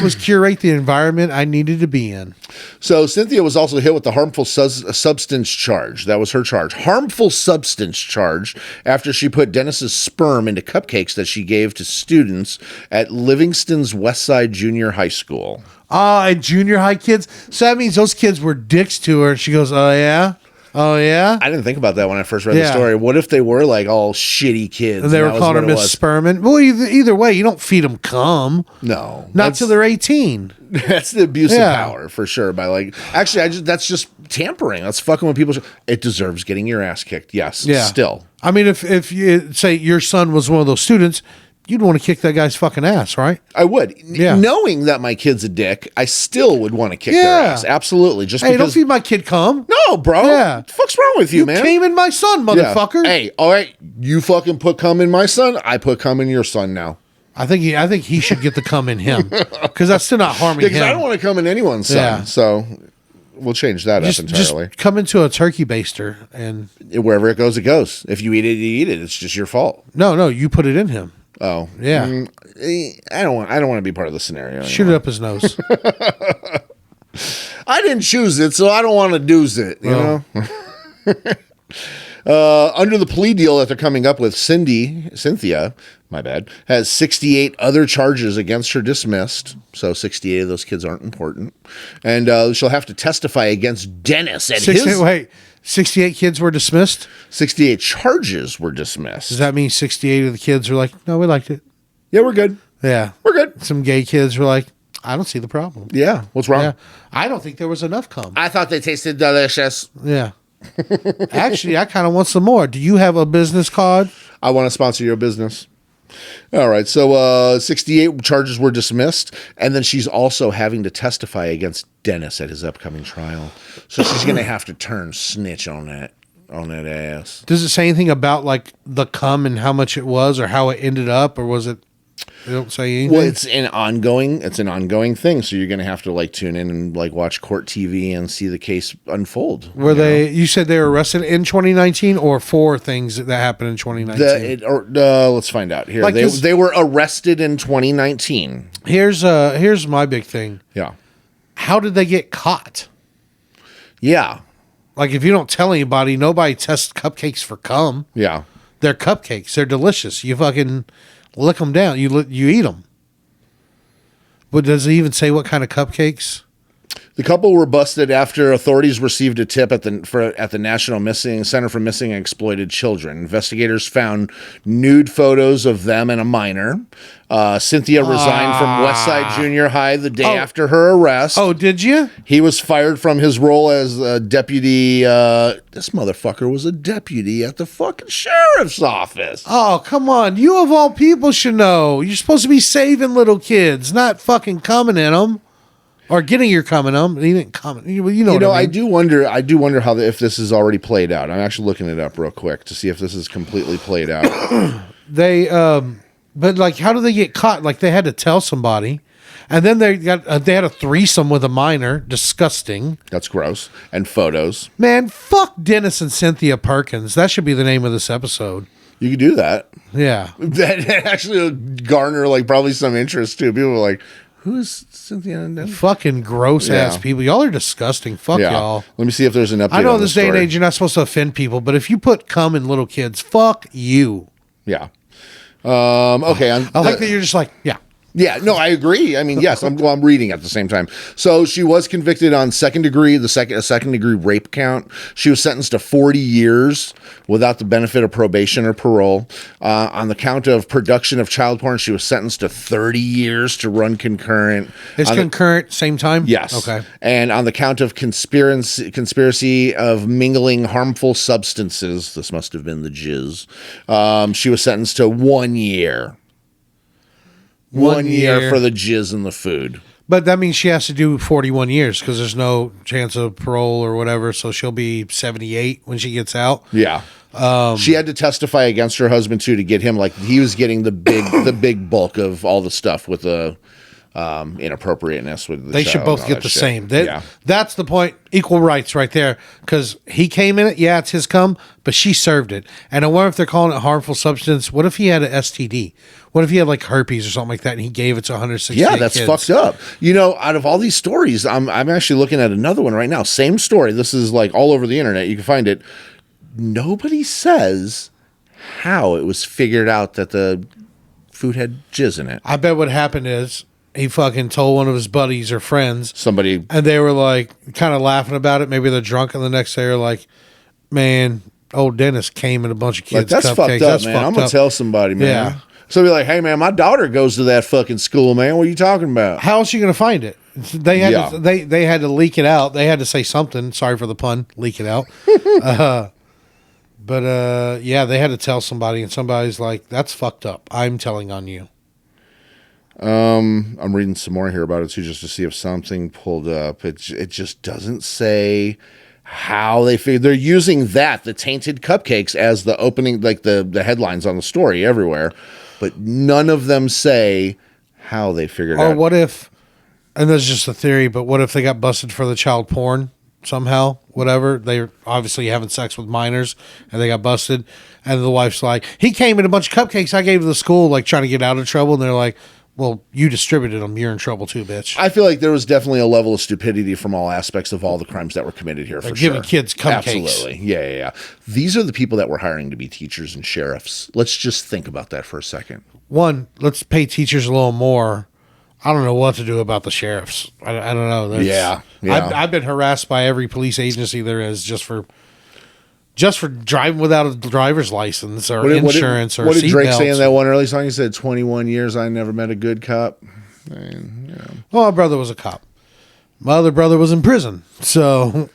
was curate the environment I needed to be in. So Cynthia was also hit with the harmful substance charge. That was her charge. Harmful substance charge after she put Dennis's sperm into cupcakes that she gave to students at Livingston's Westside Junior High School. And junior high kids. So that means those kids were dicks to her. And she goes, "Oh yeah, oh yeah." I didn't think about that when I first read the Yeah. story. What if they were like all shitty kids? And they and were that was calling her what it Miss was? Sperman. Well, either way, you don't feed them cum. No, Not that's- till they're 18. That's the abuse Yeah. of power for sure. By like, actually, that's just tampering. That's fucking when people. It deserves getting your ass kicked. Yes, Yeah. still. I mean, if you say your son was one of those students, you'd want to kick that guy's fucking ass, right? I would. Yeah. Knowing that my kid's a dick, I still would want to kick their Yeah. ass. Absolutely. Just Hey, don't because. feed my kid cum. No, bro. Yeah. What the fuck's wrong with you, man? Came in my son, Yeah. motherfucker. Hey, all right. You fucking put cum in my son. I put cum in your son now. I think he should get the cum in him because that's still not harming Because him. I don't want to come in anyone's son. Yeah. So we'll change that just, up entirely. just come into a turkey baster and Wherever it goes, it goes. If you eat it, you eat it. It's just your fault. no, you put it in him. Oh, Yeah. I don't want to be part of the scenario. Shoot it up his nose. I didn't choose it, so I don't want to do's it. You Oh. know. Under the plea deal that they're coming up with, Cynthia, my bad, has 68 other charges against her dismissed. So 68 of those kids aren't important, and she'll have to testify against Dennis at his. 68 kids were dismissed. 68 charges were dismissed. Does that mean 68 of the kids were like, no, we liked it? Yeah, we're good. Yeah. We're good. Some gay kids were like, I don't see the problem. Yeah. What's wrong? Yeah. I don't think there was enough cum. I thought they tasted delicious. Yeah. Actually, I kind of want some more. Do you have a business card? I want to sponsor your business. All right. So 68 charges were dismissed. And then she's also having to testify against Dennis at his upcoming trial. So she's going to have to turn snitch on that ass. Does it say anything about like the cum and how much it was or how it ended up, or was it? They don't say anything. Well, it's an ongoing thing. So you're going to have to like tune in and like watch court TV and see the case unfold. Were they? You said they were arrested in 2019, or for things that happened in 2019. Let's find out here. Like They were arrested in 2019. Here's my big thing. Yeah. How did they get caught? Yeah. Like, if you don't tell anybody, nobody tests cupcakes for cum. Yeah. They're cupcakes. They're delicious. You fucking lick them down. You eat them. But does it even say what kind of cupcakes? The couple were busted after authorities received a tip at the National Missing Center for Missing and Exploited Children. Investigators found nude photos of them and a minor. Cynthia resigned from Westside Junior High the day after her arrest. Oh, did you? He was fired from his role as a deputy. This motherfucker was a deputy at the fucking sheriff's office. Oh, come on. You of all people should know. You're supposed to be saving little kids, not fucking coming in them. Or getting your coming on. He didn't comment. You know what I mean? I do wonder how if this is already played out. I'm actually looking it up real quick to see if this is completely played out. But like, how do they get caught? Like, they had to tell somebody, and then they had a threesome with a minor. Disgusting. That's gross. And photos. Man, fuck Dennis and Cynthia Perkins. That should be the name of this episode. You could do that. Yeah, That actually would garner like probably some interest too. People are like, who's Cynthia and Dennis? fucking gross ass people. Y'all are disgusting. Fuck y'all. Let me see if there's an update. I know on in this day and age you're not supposed to offend people, but if you put cum in little kids, fuck you. Yeah. Okay. I like that you're just like, yeah. Yeah, no, I agree. I mean, yes, I'm reading at the same time. So she was convicted on second degree rape count. She was sentenced to 40 years without the benefit of probation or parole. On the count of production of child porn, she was sentenced to 30 years to run concurrent. It's concurrent, same time? Yes. Okay. And on the count of conspiracy of mingling harmful substances, this must have been the jizz, she was sentenced to 1 year. 1 year for the jizz in the food. But that means she has to do 41 years because there's no chance of parole or whatever. So she'll be 78 when she gets out. Yeah. She had to testify against her husband too to get him, like, he was getting the big bulk of all the stuff with the inappropriateness with the They should both get the same. That's the point. Equal rights right there. Because he came in it. Yeah, it's his cum, but she served it. And I wonder if they're calling it harmful substance. What if he had an STD? What if he had like herpes or something like that and he gave it to 160 Yeah, that's kids? fucked up. You know, out of all these stories, I'm actually looking at another one right now. Same story. This is like all over the internet. You can find it. Nobody says how it was figured out that the food had jizz in it. I bet what happened is he fucking told one of his buddies or friends. Somebody. And they were like kind of laughing about it. Maybe they're drunk and the next day they're like, man, old Dennis came in a bunch of kids' That's cupcakes. fucked up, man. I'm going to tell somebody, man. Yeah. So be like, hey, man, my daughter goes to that fucking school, man. What are you talking about? How else are you going to find it? They had to, they had to leak it out. They had to say something. Sorry for the pun. Leak it out. But yeah, they had to tell somebody, and somebody's like, "That's fucked up. I'm telling on you." I'm reading some more here about it too, just to see if something pulled up. It just doesn't say how they figured. They're using the tainted cupcakes as the opening, like the headlines on the story everywhere, but none of them say how they figured out. Or what if? And that's just a theory, but what if they got busted for the child porn somehow? Whatever, they're obviously having sex with minors, and they got busted. And the wife's like, "He came in a bunch of cupcakes I gave to the school, like trying to get out of trouble." And they're like, "Well, you distributed them. You're in trouble too, bitch." I feel like there was definitely a level of stupidity from all aspects of all the crimes that were committed here. For giving kids cupcakes. Absolutely, yeah. These are the people that we're hiring to be teachers and sheriffs. Let's just think about that for a second. One, let's pay teachers a little more. I don't know what to do about the sheriffs. I don't know. Yeah. I've been harassed by every police agency there is just for driving without a driver's license or insurance or seatbelts. What did Drake say in that one early song? He said, 21 years, I never met a good cop. Well, my brother was a cop. My other brother was in prison. So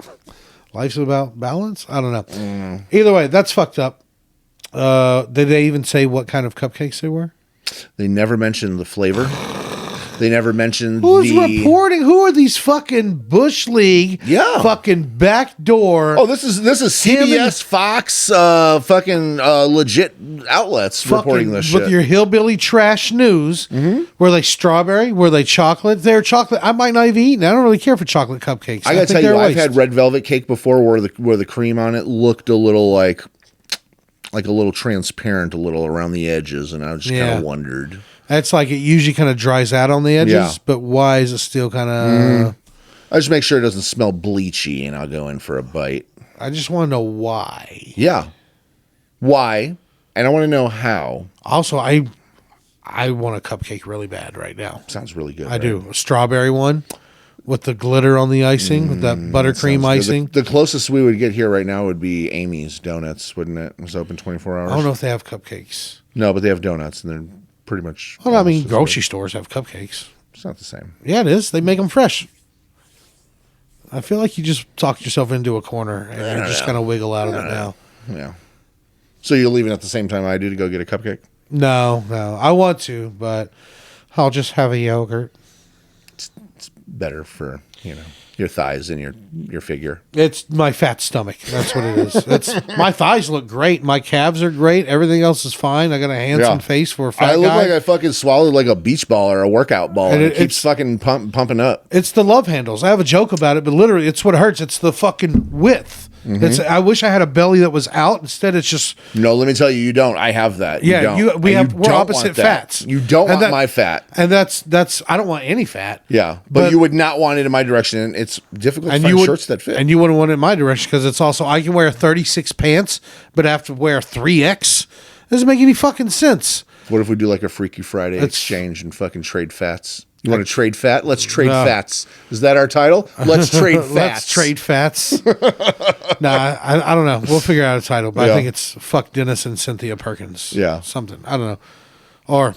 life's about balance? I don't know. Either way, that's fucked up. Did they even say what kind of cupcakes they were? They never mentioned the flavor. They never mentioned Who's reporting? Who are these fucking Bush League fucking backdoor? Oh, this is CBS, Fox, fucking legit outlets reporting this shit. With your hillbilly trash news. Were they strawberry? Were they chocolate? They're chocolate. I might not even eat. I don't really care for chocolate cupcakes. I gotta tell you, I've had red velvet cake before where the cream on it looked a little like a little transparent, a little around the edges, and I just kind of wondered. That's like it usually kind of dries out on the edges, but why is it still kind of... I just make sure it doesn't smell bleachy, and I'll go in for a bite. I just want to know why. Yeah. Why And I want to know how. Also, I want a cupcake really bad right now. Sounds really good. I do. A strawberry one with the glitter on the icing, with that buttercream icing. The closest we would get here right now would be Amy's Donuts, wouldn't it? It was open 24 hours. I don't know if they have cupcakes. No, but they have donuts, and they're pretty much... Well, I mean, almost as grocery good. stores have cupcakes. It's not the same. Yeah, it is. They make them fresh. I feel like you just talked yourself into a corner, and you're just going to wiggle out of it now. Yeah. So you're leaving at the same time I do to go get a cupcake? No. I want to, but I'll just have a yogurt. It's better for, your thighs and your figure. It's my fat stomach. That's what it is. My thighs look great. My calves are great. Everything else is fine. I got a handsome face for a fat I look guy. like I fucking swallowed like a beach ball or a workout ball, and it keeps fucking pumping up. It's the love handles. I have a joke about it, but literally, it's what hurts. It's the fucking width. I wish I had a belly that was out. Instead, it's just No, let me tell you, you don't. I have that. yeah. You don't. We're And you don't opposite want that. fats. You don't And want my fat. and that's. I don't want any fat. Yeah, but you would not want it in my direction. And it's difficult to And find you would, shirts that fit. and you wouldn't want it in my direction because it's also I can wear 36 pants, but I have to wear 3X. Doesn't make any fucking sense. What if we do like a Freaky Friday exchange and fucking trade fats? You want to trade fat? Let's trade fats. Is that our title? Let's trade fats. Let's trade fats. Nah, I don't know. We'll figure out a title, but I think it's fuck Dennis and Cynthia Perkins. Yeah. Something. I don't know. Or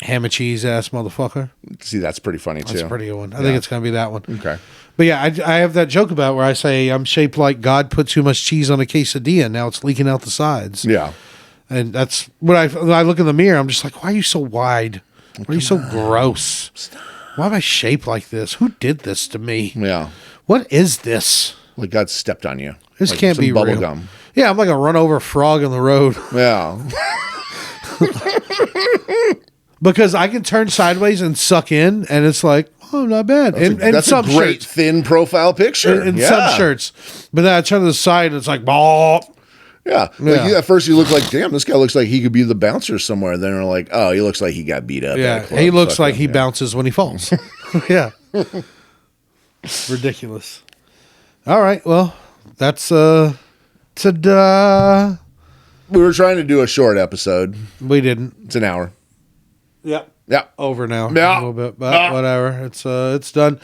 ham and cheese ass motherfucker. See, that's pretty funny too. That's a pretty good one. I think it's going to be that one. Okay. But yeah, I have that joke about where I say I'm shaped like God put too much cheese on a quesadilla. Now it's leaking out the sides. Yeah. And that's when I look in the mirror, I'm just like, why are you so wide? Why are you so gross? Why am I shaped like this? Who did this to me? Yeah. What is this? Like God stepped on you. This Like can't some be bubble real. gum. Yeah, I'm like a run over frog on the road Yeah. because I can turn sideways and suck in, and it's like, oh, not bad. And That's some a great shirts, thin profile picture. in yeah. some shirts, but then I turn to the side, and it's like, bah. Yeah. Like, at first you look like, damn, this guy looks like he could be the bouncer somewhere. Then they're like, oh, he looks like he got beat up. Yeah, at a club. he looks Fuck like him. he Yeah. bounces when he falls. Yeah, ridiculous. All right, well, that's ta-da. We were trying to do a short episode. We didn't. It's an hour. Yep. Yeah. Over now. Yeah. A little bit, but whatever. It's done.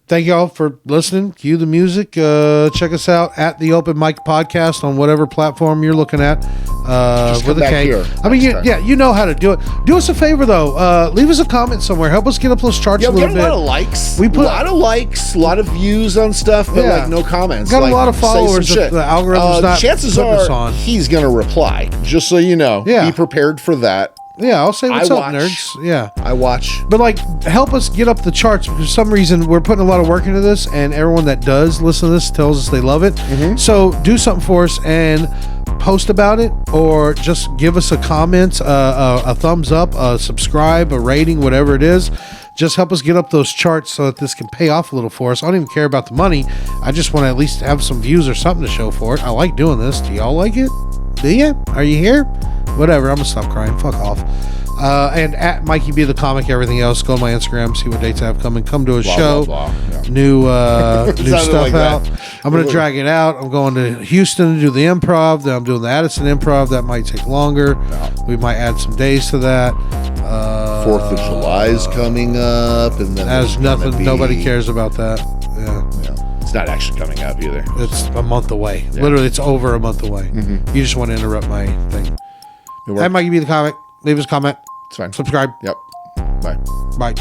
Thank y'all for listening. Cue the music. Check us out at the Open Mic Podcast on whatever platform you're looking at. Just with come a back K. here I mean, next time. you know how to do it. Do us a favor though. Leave us a comment somewhere. Help us get up those charts Yeah, a we little got a lot bit. of likes. We put- a lot of likes, a lot of views on stuff, but Yeah. like no comments. Got a Like, lot of say some followers that shit. the algorithm's not chances putting us are on. he's gonna reply. Just so you know. Yeah. Be prepared for that. Yeah, I'll say what's I up, watch. nerds. Yeah. I watch. But like, help us get up the charts because for some reason we're putting a lot of work into this, and everyone that does listen to this tells us they love it. Mm-hmm. So do something for us and post about it, or just give us a comment, a thumbs up, a subscribe, a rating, whatever it is. Just help us get up those charts so that this can pay off a little for us. I don't even care about the money. I just want to at least have some views or something to show for it. I like doing this. Do y'all like it? Do you? Are you here? Whatever. I'm gonna stop crying. Fuck off. And at Mikey B the Comic, everything else. Go to my Instagram, see what dates I have coming. Come to a Blah, show. blah, blah. Yeah. New stuff like out. that. I'm gonna drag it out. I'm going to Houston to do the Improv. Then I'm doing the Addison Improv. That might take longer. We might add some days to that. 4th of July is coming up, and then As there's gonna nothing. be- Nobody cares about that. Yeah. Yeah. It's not actually coming up either. It's a month away. Literally, it's over a month away. You just want to interrupt my thing. It works. At Mikey B the Comic. Leave us a comment. It's fine. Subscribe. Yep. Bye. Bye.